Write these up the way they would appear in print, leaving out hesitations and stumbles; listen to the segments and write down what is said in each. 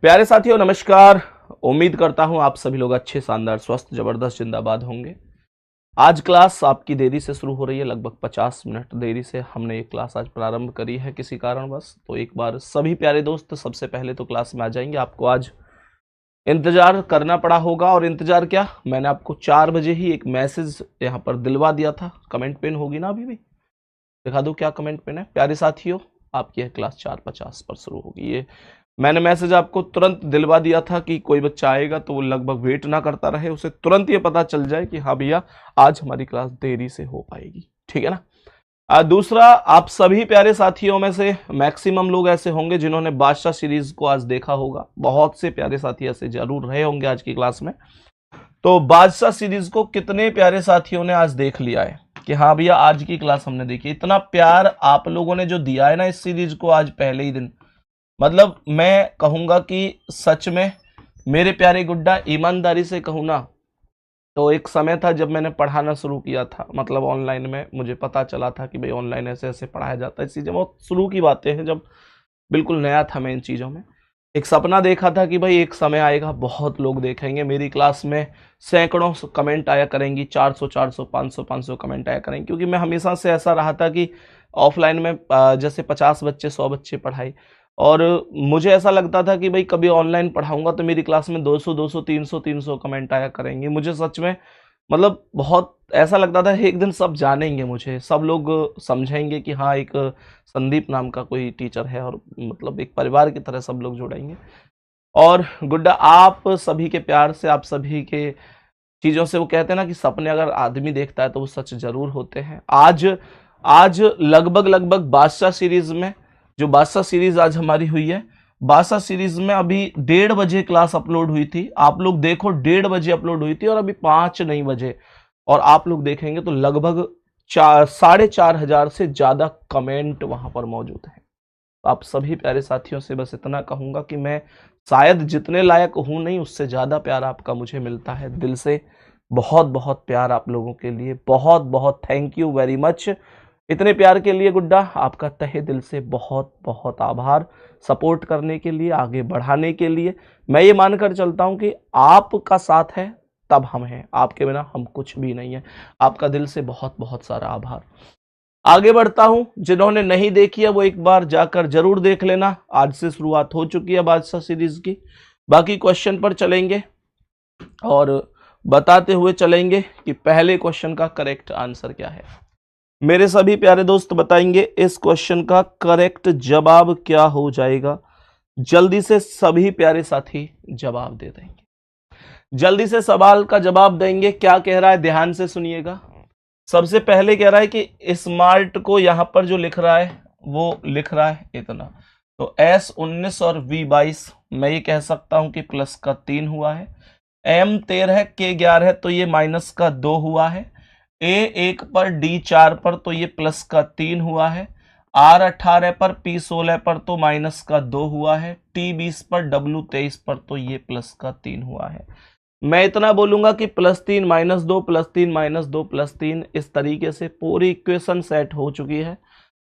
प्यारे साथियों नमस्कार। उम्मीद करता हूं आप सभी लोग अच्छे, शानदार, स्वस्थ, जबरदस्त, जिंदाबाद होंगे। आज क्लास आपकी देरी से शुरू हो रही है, लगभग 50 मिनट देरी से हमने ये क्लास आज प्रारंभ करी है किसी कारणवश। तो एक बार सभी प्यारे दोस्त सबसे पहले तो क्लास में आ जाएंगे। आपको आज इंतजार करना पड़ा होगा, और इंतजार क्या, मैंने आपको 4 बजे ही एक मैसेज यहाँ पर दिलवा दिया था। कमेंट पिन होगी ना, अभी भी दिखा दूं क्या कमेंट पिन है। प्यारे साथियों, आपकी यह क्लास 4:50 पर शुरू होगी। ये मैंने मैसेज आपको तुरंत दिलवा दिया था कि कोई बच्चा आएगा तो वो लगभग वेट ना करता रहे, उसे तुरंत ये पता चल जाए कि हाँ भैया आज हमारी क्लास देरी से हो पाएगी। ठीक है ना। दूसरा, आप सभी प्यारे साथियों में से मैक्सिमम लोग ऐसे होंगे जिन्होंने बादशाह सीरीज को आज देखा होगा। बहुत से प्यारे साथी ऐसे जरूर रहे होंगे आज की क्लास में। तो बादशाह सीरीज को कितने प्यारे साथियों ने आज देख लिया है कि हाँ भैया आज की क्लास हमने देखी। इतना प्यार आप लोगों ने जो दिया है ना इस सीरीज को आज पहले ही दिन, मतलब मैं कहूंगा कि सच में मेरे प्यारे गुड्डा, ईमानदारी से कहूँ ना तो एक समय था जब मैंने पढ़ाना शुरू किया था, मतलब ऑनलाइन में मुझे पता चला था कि भाई ऑनलाइन ऐसे ऐसे पढ़ाया जाता है। इस चीज़ें बहुत शुरू की बातें हैं, जब बिल्कुल नया था मैं इन चीज़ों में। एक सपना देखा था कि भाई एक समय आएगा बहुत लोग देखेंगे मेरी क्लास में, सैकड़ों कमेंट आया करेंगी, 400 400 500 500 कमेंट आया करेंगे। क्योंकि मैं हमेशा से ऐसा रहा था कि ऑफलाइन में जैसे 50 बच्चे 100 बच्चे पढ़ाई, और मुझे ऐसा लगता था कि भाई कभी ऑनलाइन पढ़ाऊंगा तो मेरी क्लास में 200 200 300 300 कमेंट आया करेंगे। मुझे सच में मतलब बहुत ऐसा लगता था एक दिन सब जानेंगे मुझे, सब लोग समझेंगे कि हाँ एक संदीप नाम का कोई टीचर है, और मतलब एक परिवार की तरह सब लोग जुड़ेंगे। और गुड्डा, आप सभी के प्यार से, आप सभी के चीज़ों से, वो कहते हैं ना कि सपने अगर आदमी देखता है तो वो सच जरूर होते हैं। आज आज लगभग लगभग बादशाह सीरीज में, जो बादशाह सीरीज आज हमारी हुई है, बादशाह सीरीज में अभी 1:30 बजे क्लास अपलोड हुई थी। आप लोग देखो 1:30 बजे अपलोड हुई थी और अभी 5 नहीं बजे, और आप लोग देखेंगे तो लगभग 4,500 से ज्यादा कमेंट वहां पर मौजूद हैं। आप सभी प्यारे साथियों से बस इतना कहूंगा कि मैं शायद जितने लायक हूं नहीं, उससे ज्यादा प्यार आपका मुझे मिलता है दिल से। बहुत बहुत प्यार आप लोगों के लिए, बहुत बहुत थैंक यू वेरी मच। इतने प्यार के लिए गुड्डा आपका तहे दिल से बहुत बहुत आभार। सपोर्ट करने के लिए, आगे बढ़ाने के लिए। मैं ये मानकर चलता हूं कि आपका साथ है तब हम हैं, आपके बिना हम कुछ भी नहीं है। आपका दिल से बहुत बहुत सारा आभार। आगे बढ़ता हूं, जिन्होंने नहीं देखी है वो एक बार जाकर जरूर देख लेना। आज से शुरुआत हो चुकी है बादशाह सीरीज की। बाकी क्वेश्चन पर चलेंगे और बताते हुए चलेंगे कि पहले क्वेश्चन का करेक्ट आंसर क्या है। मेरे सभी प्यारे दोस्त बताएंगे इस क्वेश्चन का करेक्ट जवाब क्या हो जाएगा। जल्दी से सभी प्यारे साथी जवाब दे देंगे, जल्दी से सवाल का जवाब देंगे। क्या कह रहा है, ध्यान से सुनिएगा। सबसे पहले कह रहा है कि स्मार्ट को यहां पर जो लिख रहा है वो लिख रहा है इतना, तो S19 और V22 मैं ये कह सकता हूं कि प्लस का 3 हुआ है। M13 है, K11 है तो ये माइनस का 2 हुआ है। A1 पर D4 पर तो ये प्लस का 3 हुआ है। R18 पर P16 पर तो माइनस का 2 हुआ है। T20 पर W23 पर तो ये प्लस का 3 हुआ है। मैं इतना बोलूंगा कि +3 -2 +3 -2 +3, इस तरीके से पूरी इक्वेशन सेट हो चुकी है।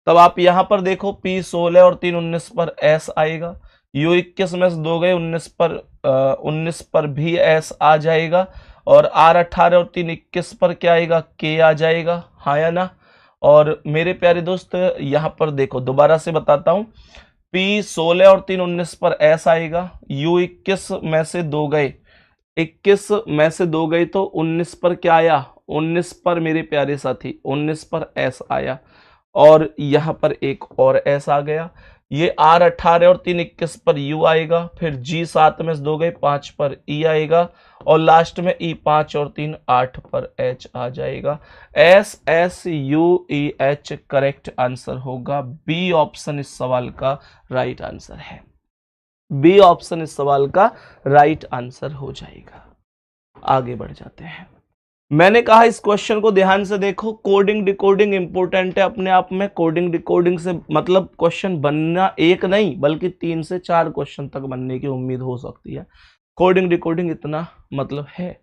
तब आप यहां पर देखो P16 और 3 19 पर S आएगा। U21 में से 2 गए, 19 पर भी S आ जाएगा। और R18 और 3 21 पर क्या आएगा, K आ जाएगा। हाँ या ना। और मेरे प्यारे दोस्त यहां पर देखो, दोबारा से बताता हूं, P16 और 3 19 पर S आएगा। U21 में से 2 गए, 21 में से 2 गई तो 19 पर क्या आया, 19 पर मेरे प्यारे साथी 19 पर S आया। और यहां पर एक और S आ गया। ये R18 और 3 21 पर U आएगा। फिर G7 में से 2 गए, 5 पर E आएगा। और लास्ट में E5 और 3 8 पर H आ जाएगा। SSUEH करेक्ट आंसर होगा। बी ऑप्शन इस सवाल का राइट आंसर है। बी ऑप्शन इस सवाल का राइट आंसर हो जाएगा। आगे बढ़ जाते हैं। मैंने कहा इस क्वेश्चन को ध्यान से देखो। कोडिंग डिकोडिंग इंपॉर्टेंट है अपने आप में। कोडिंग डिकोडिंग से मतलब क्वेश्चन बनना एक नहीं बल्कि 3 से 4 क्वेश्चन तक बनने की उम्मीद हो सकती है। कोडिंग डिकोडिंग इतना मतलब है।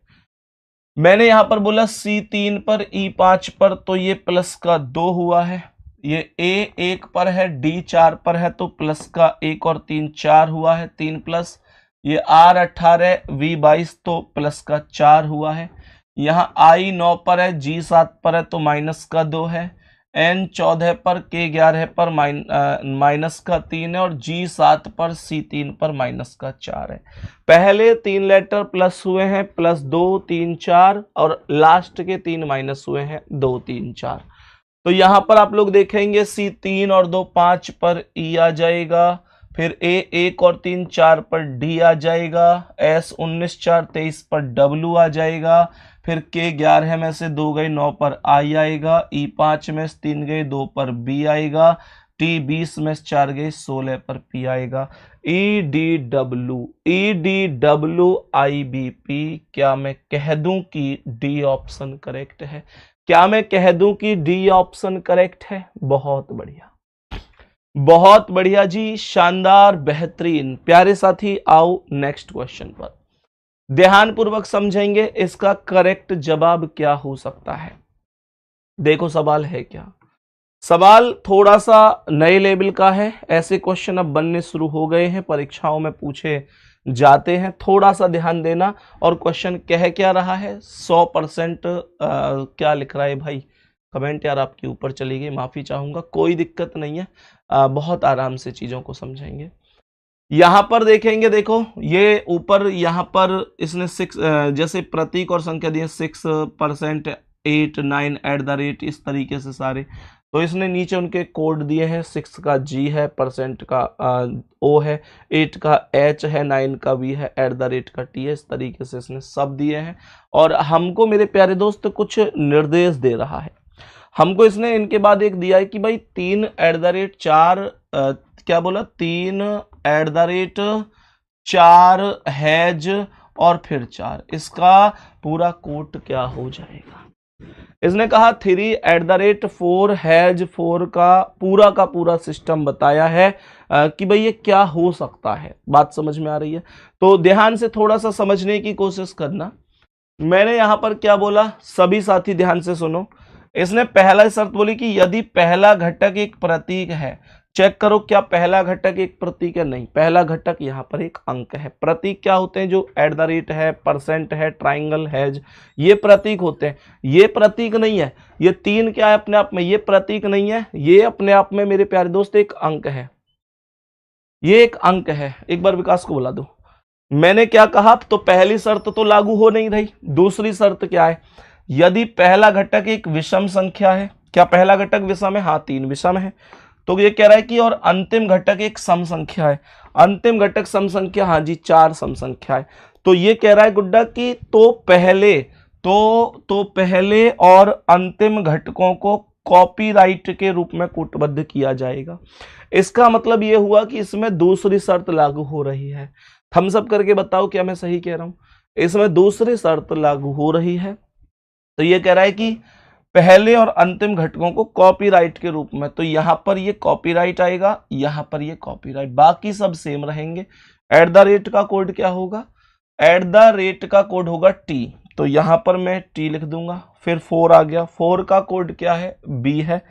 मैंने यहां पर बोला C3 पर E5 पर तो ये प्लस का 2 हुआ है। ये A1 पर है, D4 पर है तो प्लस का 1 और 3 4 हुआ है, 3 प्लस। ये R 18 V 22 तो प्लस का 4 हुआ है। यहाँ I 9 पर है, G 7 पर है तो माइनस का 2 है, N 14 पर, K 11 पर माइनस का 3 है और G 7 पर, C 3 पर माइनस का 4 है। पहले 3 लेटर प्लस हुए हैं, प्लस 2 3 4, और लास्ट के 3 माइनस हुए हैं, 2 3 4। तो यहां पर आप लोग देखेंगे C 3 और 2 5 पर E आ जाएगा, फिर A 1 और 3 4 पर D आ जाएगा, S 19 4 23 पर W आ जाएगा, फिर K 11 में से 2 गए 9 पर I आएगा, E 5 में से 3 गए 2 पर B आएगा, T 20 में से 4 गए 16 पर P आएगा। EDWIBP, क्या मैं कह दूं कि D ऑप्शन करेक्ट है? क्या मैं कह दूं कि डी ऑप्शन करेक्ट है? बहुत बढ़िया, बहुत बढ़िया जी, शानदार, बेहतरीन। प्यारे साथी, आओ नेक्स्ट क्वेश्चन पर ध्यान पूर्वक समझेंगे इसका करेक्ट जवाब क्या हो सकता है। देखो सवाल है क्या, सवाल थोड़ा सा नए लेवल का है, ऐसे क्वेश्चन अब बनने शुरू हो गए हैं, परीक्षाओं में पूछे जाते हैं, थोड़ा सा ध्यान देना। और क्वेश्चन कह क्या रहा है, 100% क्या लिख रहा है भाई, कमेंट यार आपके ऊपर चली गई, माफी चाहूंगा, कोई दिक्कत नहीं है, बहुत आराम से चीजों को समझेंगे। यहां पर देखेंगे, देखो ये ऊपर यहां पर इसने 6 जैसे प्रतीक और संख्या दिए 6%, 8 9 एट द रेट, इस तरीके से सारे। तो इसने नीचे उनके कोड दिए हैं, 6 का G है, परसेंट का O है, 8 का H है, 9 का V है, एट द रेट का T है, इस तरीके से इसने सब दिए हैं। और हमको मेरे प्यारे दोस्त कुछ निर्देश दे रहा है। हमको इसने इनके बाद एक दिया है कि भाई 3 एट द रेट 4, क्या बोला, 3 एट द रेट 4 हैज और फिर 4, इसका पूरा कोट क्या हो जाएगा। इसने कहा 3 एट द रेट 4 हैज 4 का पूरा सिस्टम बताया है कि भाई ये क्या हो सकता है। बात समझ में आ रही है? तो ध्यान से थोड़ा सा समझने की कोशिश करना। मैंने यहां पर क्या बोला, सभी साथी ध्यान से सुनो। इसने पहला शर्त बोली कि यदि पहला घटक एक प्रतीक है, चेक करो क्या पहला घटक एक प्रतीक है? नहीं, पहला घटक यहाँ पर एक अंक है। प्रतीक क्या होते हैं? जो एट द रेट है, परसेंट है, ट्राइंगल, हैज, ये प्रतीक होते हैं। ये प्रतीक नहीं है, ये 3 क्या है अपने आप में, ये प्रतीक नहीं है, ये अपने आप में मेरे प्यारे दोस्त एक अंक है, ये एक अंक है। एक बार विकास को बुला दो। मैंने क्या कहा, तो पहली शर्त तो लागू हो नहीं रही। दूसरी शर्त क्या है, यदि पहला घटक एक विषम संख्या है, क्या पहला घटक विषम है? हाँ, 3 विषम है। तो ये कह रहा है कि और अंतिम घटक एक सम संख्या है। अंतिम घटक सम संख्या, हाँ जी, 4 सम संख्या है। तो ये कह रहा है गुड्डा कि तो पहले और अंतिम घटकों को कॉपीराइट के रूप में कूटबद्ध किया जाएगा। इसका मतलब ये हुआ कि इसमें दूसरी शर्त लागू हो रही है। थम्स अप करके बताओ क्या मैं सही कह रहा हूं? इसमें दूसरी शर्त लागू हो रही है। तो ये कह रहा है कि पहले और अंतिम घटकों को कॉपीराइट के रूप में, तो यहां पर ये कॉपीराइट आएगा, यहां पर ये कॉपीराइट, बाकी सब सेम रहेंगे। एट द रेट का कोड क्या होगा? एट द रेट का कोड होगा टी, तो यहां पर मैं टी लिख दूंगा। फिर 4 आ गया, 4 का कोड क्या है? बी है,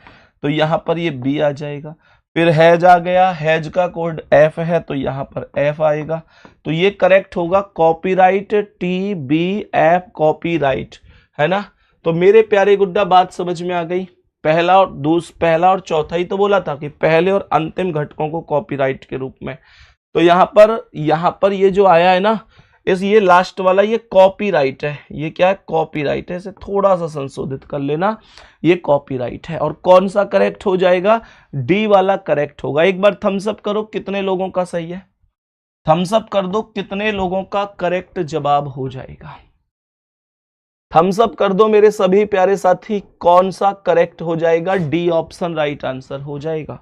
तो यहां पर ये बी आ जाएगा। फिर हैज आ गया, हैज का कोड एफ है, तो यहां पर एफ आएगा। तो ये करेक्ट होगा, copyright, T B F, copyright, है ना? तो मेरे प्यारे गुड्डा, बात समझ में आ गई। पहला और चौथा ही तो बोला था कि पहले और अंतिम घटकों को कॉपीराइट के रूप में। तो यहां पर ये जो आया है ना, ये लास्ट वाला ये कॉपीराइट है। ये क्या है? कॉपीराइट है। इसे थोड़ा सा संशोधित कर लेना, ये कॉपीराइट है। और कौन सा करेक्ट हो जाएगा? डी वाला करेक्ट होगा। एक बार थम्स अप करो, कितने लोगों का सही है? थम्स अप कर दो, कितने लोगों का करेक्ट जवाब हो जाएगा? थम्स अप कर दो मेरे सभी प्यारे साथी, कौन सा करेक्ट हो जाएगा? डी ऑप्शन राइट आंसर हो जाएगा।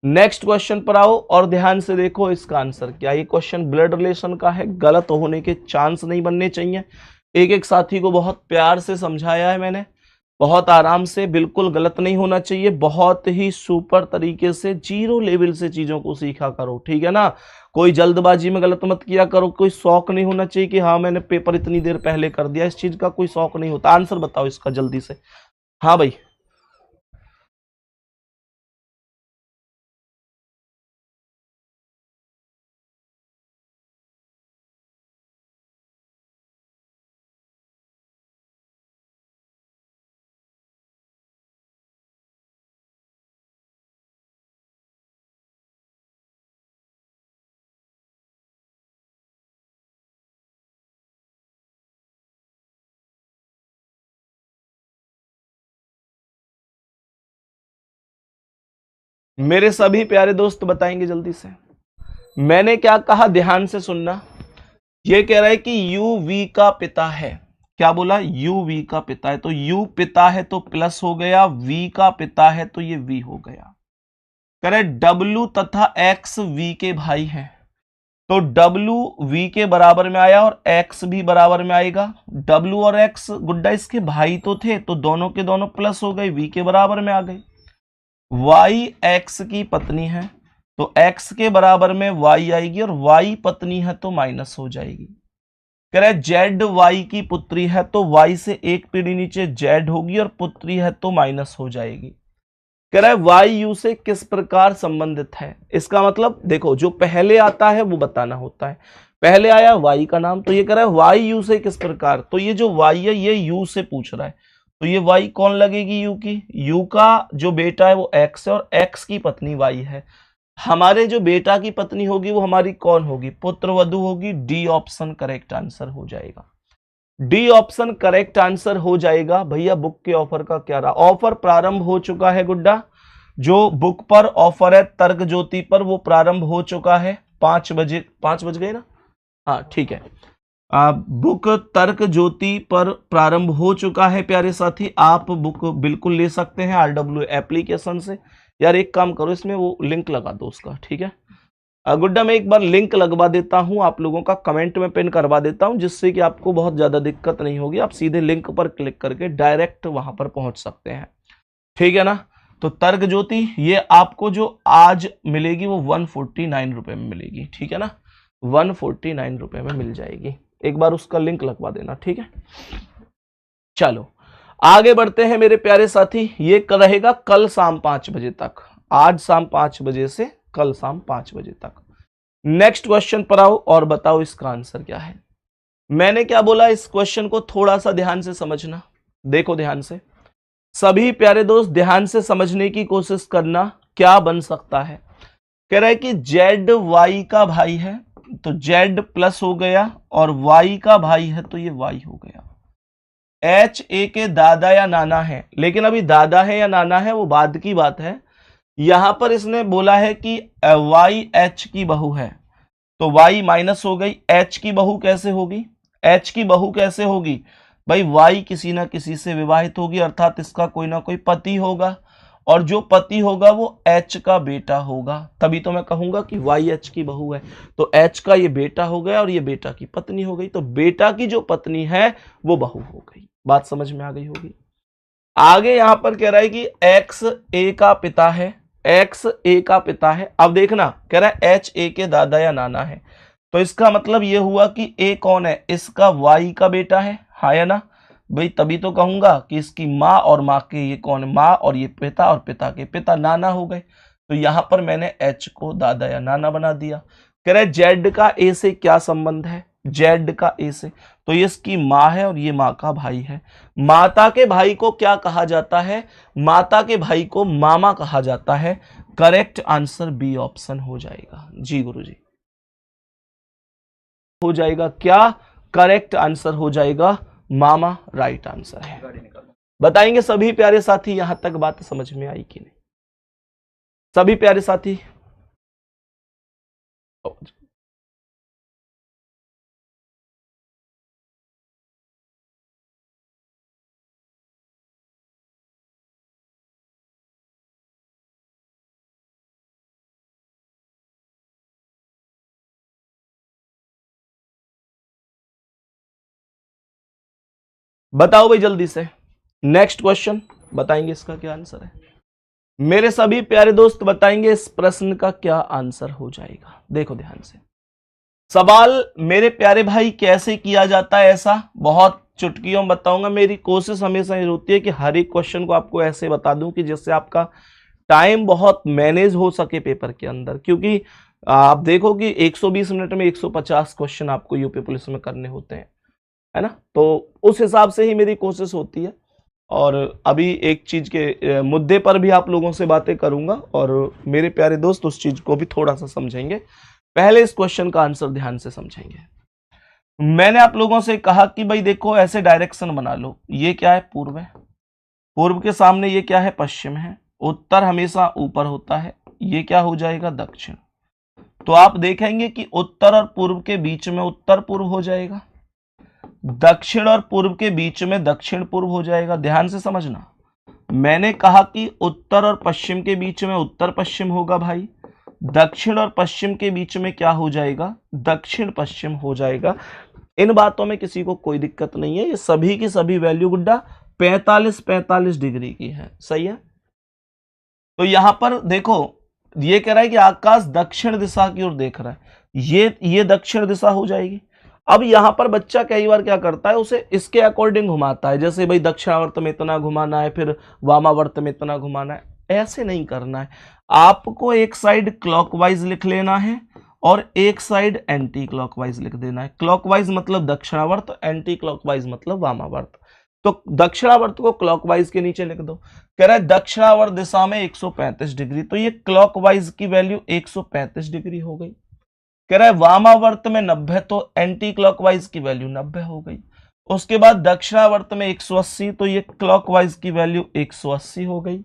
नेक्स्ट क्वेश्चन पर आओ और ध्यान से देखो इसका आंसर क्या। ये क्वेश्चन ब्लड रिलेशन का है, गलत होने के चांस नहीं बनने चाहिए। एक एक साथी को बहुत प्यार से समझाया है मैंने, बहुत आराम से, बिल्कुल गलत नहीं होना चाहिए। बहुत ही सुपर तरीके से, जीरो लेवल से चीजों को सीखा करो, ठीक है ना? कोई जल्दबाजी में गलत मत किया करो। कोई शौक नहीं होना चाहिए कि हाँ मैंने पेपर इतनी देर पहले कर दिया, इस चीज का कोई शौक नहीं होता। आंसर बताओ इसका जल्दी से। हाँ भाई, मेरे सभी प्यारे दोस्त बताएंगे जल्दी से। मैंने क्या कहा, ध्यान से सुनना। ये कह रहा है कि u v का पिता है। क्या बोला, u v का पिता है, तो u पिता है तो प्लस हो गया, v का पिता है तो ये v हो गया। कह रहे w तथा x v के भाई हैं, तो w v के बराबर में आया और x भी बराबर में आएगा। w और x गुड्डा इसके भाई तो थे, तो दोनों के दोनों प्लस हो गए, v के बराबर में आ गए। y x की पत्नी है, तो x के बराबर में y आएगी, और y पत्नी है तो माइनस हो जाएगी। कह रहा है z y की पुत्री है, तो y से एक पीढ़ी नीचे z होगी, और पुत्री है तो माइनस हो जाएगी। कह रहा है y u से किस प्रकार संबंधित है। इसका मतलब देखो, जो पहले आता है वो बताना होता है। पहले आया y का नाम, तो ये कह रहा है y u से किस प्रकार, तो ये जो y है ये u से पूछ रहा है, तो ये y कौन लगेगी, u की। u का जो बेटा है वो x है, और x की पत्नी y है। हमारे जो बेटा की पत्नी होगी वो हमारी कौन होगी, पुत्रवधू होगी। डी ऑप्शन करेक्ट आंसर हो जाएगा। डी ऑप्शन करेक्ट आंसर हो जाएगा। भैया बुक के ऑफर का क्या रहा, ऑफर प्रारंभ हो चुका है गुड्डा। जो बुक पर ऑफर है तर्क ज्योति पर, वो प्रारंभ हो चुका है 5 बजे। 5 बज गए ना, हाँ ठीक है। बुक तर्क ज्योति पर प्रारंभ हो चुका है प्यारे साथी। आप बुक बिल्कुल ले सकते हैं RW एप्लीकेशन से। यार एक काम करो, इसमें वो लिंक लगा दो उसका, ठीक है। गुड्डा मैं एक बार लिंक लगवा देता हूं, आप लोगों का कमेंट में पिन करवा देता हूं, जिससे कि आपको बहुत ज्यादा दिक्कत नहीं होगी। आप सीधे लिंक पर क्लिक करके डायरेक्ट वहां पर पहुंच सकते हैं, ठीक है ना। तो तर्क ज्योति ये आपको जो आज मिलेगी वो 149 रुपए में मिलेगी, ठीक है ना। 149 रुपए में मिल जाएगी। एक बार उसका लिंक लगवा देना, ठीक है। चलो आगे बढ़ते हैं मेरे प्यारे साथी। ये रहेगा कल शाम 5 बजे तक, आज शाम 5 बजे से कल शाम 5 बजे तक। नेक्स्ट क्वेश्चन पर आओ और बताओ इसका आंसर क्या है। मैंने क्या बोला, इस क्वेश्चन को थोड़ा सा ध्यान से समझना। देखो ध्यान से, सभी प्यारे दोस्त ध्यान से समझने की कोशिश करना। क्या बन सकता है, कह रहा है कि जेड वाई का भाई है, तो जेड प्लस हो गया, और वाई का भाई है तो ये वाई हो गया। एच ए के दादा या नाना है, लेकिन अभी दादा है या नाना है वो बाद की बात है। यहां पर इसने बोला है कि वाई एच की बहू है, तो वाई माइनस हो गई। एच की बहू कैसे होगी, एच की बहू कैसे होगी भाई, वाई किसी ना किसी से विवाहित होगी, अर्थात इसका कोई ना कोई पति होगा, और जो पति होगा वो एच का बेटा होगा। तभी तो मैं कहूंगा कि वाई एच की बहू है, तो एच का ये बेटा हो गया और ये बेटा की पत्नी हो गई, तो बेटा की जो पत्नी है वो बहू हो गई। बात समझ में आ गई होगी। आगे यहां पर कह रहा है कि एक्स ए का पिता है, एक्स ए का पिता है। अब देखना, कह रहा है एच ए के दादा या नाना है, तो इसका मतलब यह हुआ कि ए कौन है, इसका वाई का बेटा है, हाँ या ना भाई। तभी तो कहूंगा कि इसकी माँ और माँ के ये कौन, माँ और ये पिता, और पिता के पिता नाना हो गए। तो यहां पर मैंने एच को दादा या नाना बना दिया। कह रहा है जेड का ए से क्या संबंध है, जेड का ए से, तो ये इसकी माँ है और ये माँ का भाई है। माता के भाई को क्या कहा जाता है, माता के भाई को मामा कहा जाता है। करेक्ट आंसर बी ऑप्शन हो जाएगा। जी गुरुजी, हो जाएगा क्या, करेक्ट आंसर हो जाएगा मामा, राइट आंसर है। बताएंगे सभी प्यारे साथी, यहां तक बात समझ में आई कि नहीं, सभी प्यारे साथी। बताओ भाई जल्दी से, नेक्स्ट क्वेश्चन बताएंगे इसका क्या आंसर है। मेरे सभी प्यारे दोस्त बताएंगे इस प्रश्न का क्या आंसर हो जाएगा। देखो ध्यान से सवाल मेरे प्यारे भाई, कैसे किया जाता है ऐसा बहुत चुटकियों में बताऊंगा। मेरी कोशिश हमेशा ये होती है कि हर एक क्वेश्चन को आपको ऐसे बता दूं कि जिससे आपका टाइम बहुत मैनेज हो सके पेपर के अंदर, क्योंकि आप देखो कि 120 मिनट में 150 क्वेश्चन आपको यूपी पुलिस में करने होते हैं, है ना। तो उस हिसाब से ही मेरी कोशिश होती है। और अभी एक चीज के मुद्दे पर भी आप लोगों से बातें करूंगा, और मेरे प्यारे दोस्त उस चीज को भी थोड़ा सा समझेंगे। पहले इस क्वेश्चन का आंसर ध्यान से समझेंगे। मैंने आप लोगों से कहा कि भाई देखो ऐसे डायरेक्शन बना लो, ये क्या है पूर्व है, पूर्व के सामने ये क्या है पश्चिम है, उत्तर हमेशा ऊपर होता है, ये क्या हो जाएगा दक्षिण। तो आप देखेंगे कि उत्तर और पूर्व के बीच में उत्तर पूर्व हो जाएगा, दक्षिण और पूर्व के बीच में दक्षिण पूर्व हो जाएगा। ध्यान से समझना, मैंने कहा कि उत्तर और पश्चिम के बीच में उत्तर पश्चिम होगा भाई, दक्षिण और पश्चिम के बीच में क्या हो जाएगा दक्षिण पश्चिम हो जाएगा। इन बातों में किसी को कोई दिक्कत नहीं है, ये सभी की सभी वैल्यू गुड्डा 45 डिग्री की है, सही है। तो यहां पर देखो ये कह रहा है कि आकाश दक्षिण दिशा की ओर देख रहा है, ये दक्षिण दिशा हो जाएगी। अब यहां पर बच्चा कई बार क्या करता है, उसे इसके अकॉर्डिंग घुमाता है, जैसे भाई दक्षिणावर्त में इतना घुमाना है, फिर वामावर्त में इतना घुमाना है। ऐसे नहीं करना है, आपको एक साइड क्लॉकवाइज लिख लेना है और एक साइड एंटी क्लॉकवाइज लिख देना है। क्लॉकवाइज मतलब दक्षिणावर्त, एंटी क्लॉकवाइज मतलब वामावर्त। तो दक्षिणावर्त को क्लॉकवाइज के नीचे लिख दो। कह रहा है दक्षिणावर्त दिशा में 135 डिग्री, तो ये क्लॉकवाइज की वैल्यू 135 डिग्री हो गई। कह रहा है वामावर्त में 90, तो एंटी क्लॉकवाइज की वैल्यू 90 हो गई। उसके बाद दक्षिणावर्त में 180, तो ये क्लॉकवाइज की वैल्यू 180 हो गई।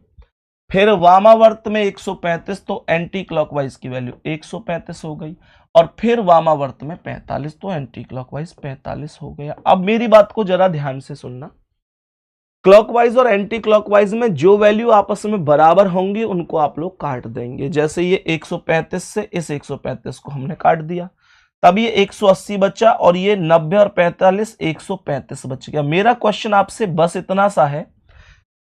फिर वामावर्त में 135, तो एंटी क्लॉकवाइज की वैल्यू 135 हो गई। और फिर वामावर्त में 45, तो एंटी क्लॉकवाइज 45 हो गया। अब मेरी बात को जरा ध्यान से सुनना, क्लॉकवाइज और एंटी क्लॉकवाइज में जो वैल्यू आपस में बराबर होंगी उनको आप लोग काट देंगे। जैसे ये 135 से इस 135 को हमने काट दिया, तब ये 180 बचा, और ये 90 और 45 135 बच गया। मेरा क्वेश्चन आपसे बस इतना सा है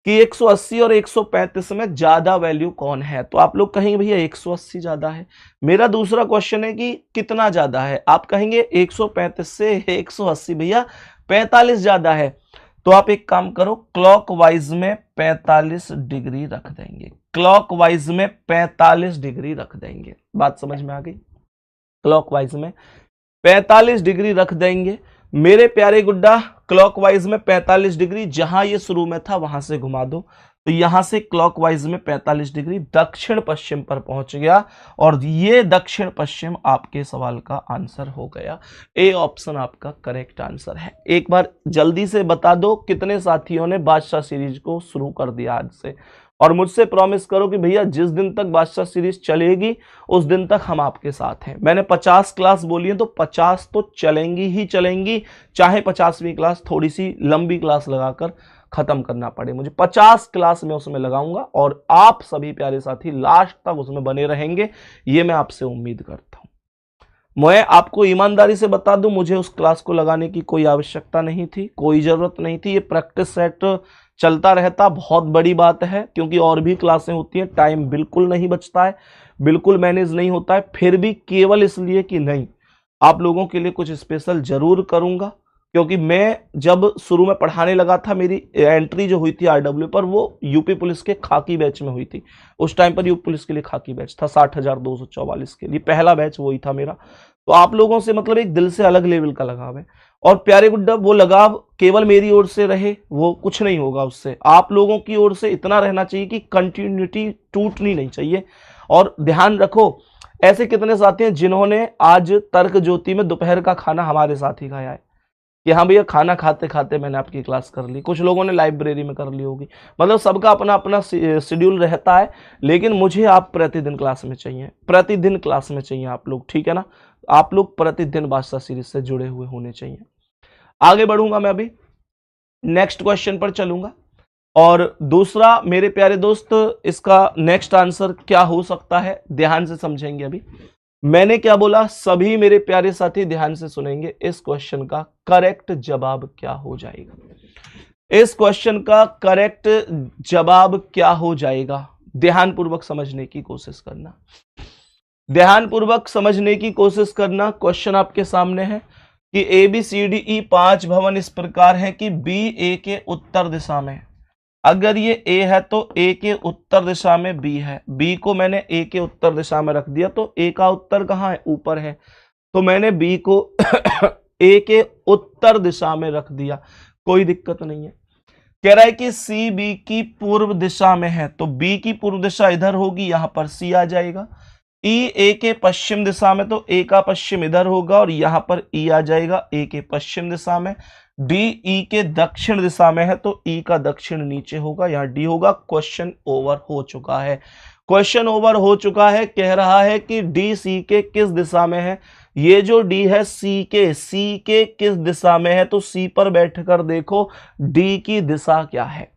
कि 180 और 135 में ज्यादा वैल्यू कौन है, तो आप लोग कहेंगे भैया 180 ज्यादा है। मेरा दूसरा क्वेश्चन है कि कितना ज्यादा है, आप कहेंगे 135 से 180 भैया 45 ज्यादा है। तो आप एक काम करो, क्लॉकवाइज में 45 डिग्री रख देंगे, क्लॉकवाइज में 45 डिग्री रख देंगे। बात समझ में आ गई, क्लॉकवाइज में 45 डिग्री रख देंगे। मेरे प्यारे गुड्डा क्लॉकवाइज में 45 डिग्री, जहां ये शुरू में था वहां से घुमा दो, तो यहां से क्लॉकवाइज में 45 डिग्री दक्षिण पश्चिम पर पहुंच गया, और ये दक्षिण पश्चिम आपके सवाल का आंसर हो गया। ए ऑप्शन आपका करेक्ट आंसर है। एक बार जल्दी से बता दो कितने साथियों ने बादशाह सीरीज को शुरू कर दिया आज से, और मुझसे प्रॉमिस करो कि भैया जिस दिन तक बादशाह सीरीज चलेगी उस दिन तक हम आपके साथ हैं। मैंने 50 क्लास बोली है, तो 50 तो चलेंगी ही चलेंगी, चाहे 50वीं क्लास थोड़ी सी लंबी क्लास लगाकर खत्म करना पड़े मुझे। 50 क्लास में उसमें लगाऊंगा, और आप सभी प्यारे साथी लास्ट तक उसमें बने रहेंगे, ये मैं आपसे उम्मीद करता हूं। मैं आपको ईमानदारी से बता दूं, मुझे उस क्लास को लगाने की कोई आवश्यकता नहीं थी, कोई जरूरत नहीं थी। ये प्रैक्टिस सेट चलता रहता, बहुत बड़ी बात है, क्योंकि और भी क्लासें होती हैं, टाइम बिल्कुल नहीं बचता है, बिल्कुल मैनेज नहीं होता है। फिर भी केवल इसलिए कि नहीं, आप लोगों के लिए कुछ स्पेशल जरूर करूंगा, क्योंकि मैं जब शुरू में पढ़ाने लगा था, मेरी एंट्री जो हुई थी आरडब्ल्यू पर, वो यूपी पुलिस के खाकी बैच में हुई थी। उस टाइम पर यूपी पुलिस के लिए खाकी बैच था 60,244 के लिए, पहला बैच वही था मेरा। तो आप लोगों से मतलब एक दिल से अलग लेवल का लगाव है, और प्यारे गुड्डा वो लगाव केवल मेरी ओर से रहे, वो कुछ नहीं होगा उससे, आप लोगों की ओर से इतना रहना चाहिए कि कंटिन्यूटी टूटनी नहीं चाहिए। और ध्यान रखो, ऐसे कितने साथी हैं जिन्होंने आज तर्क ज्योति में दोपहर का खाना हमारे साथ ही खाया है, कि हाँ भैया खाना खाते खाते मैंने आपकी क्लास कर ली। कुछ लोगों ने लाइब्रेरी में कर ली होगी, मतलब सबका अपना अपना शेड्यूल रहता है, लेकिन मुझे आप प्रतिदिन क्लास में चाहिए, प्रतिदिन क्लास में चाहिए आप लोग, ठीक है ना। आप लोग प्रतिदिन बादशाह सीरीज से जुड़े हुए होने चाहिए। आगे बढ़ूंगा मैं, अभी नेक्स्ट क्वेश्चन पर चलूंगा। और दूसरा मेरे प्यारे दोस्त, इसका नेक्स्ट आंसर क्या हो सकता है, ध्यान से समझेंगे। अभी मैंने क्या बोला, सभी मेरे प्यारे साथी ध्यान से सुनेंगे। इस क्वेश्चन का करेक्ट जवाब क्या हो जाएगा, इस क्वेश्चन का करेक्ट जवाब क्या हो जाएगा, ध्यानपूर्वक समझने की कोशिश करना, ध्यानपूर्वक समझने की कोशिश करना। क्वेश्चन आपके सामने है कि ABCDE 5 भवन इस प्रकार है कि B A के उत्तर दिशा में, अगर ये A है तो A के उत्तर दिशा में B है, B को मैंने A के उत्तर दिशा में रख दिया, तो A का उत्तर कहाँ है, ऊपर है, तो मैंने B को A के उत्तर दिशा में रख दिया, कोई दिक्कत नहीं है। कह रहा है कि C B की पूर्व दिशा में है, तो B की पूर्व दिशा इधर होगी, यहां पर C आ जाएगा। E A के पश्चिम दिशा में, तो A का पश्चिम इधर होगा, और यहां पर E आ जाएगा A के पश्चिम दिशा में। D E के दक्षिण दिशा में है, तो E का दक्षिण नीचे होगा, यहां D होगा। क्वेश्चन ओवर हो चुका है, क्वेश्चन ओवर हो चुका है। कह रहा है कि डी सी के किस दिशा में है। ये जो डी है सी के किस दिशा में है, तो सी पर बैठकर देखो डी की दिशा क्या है।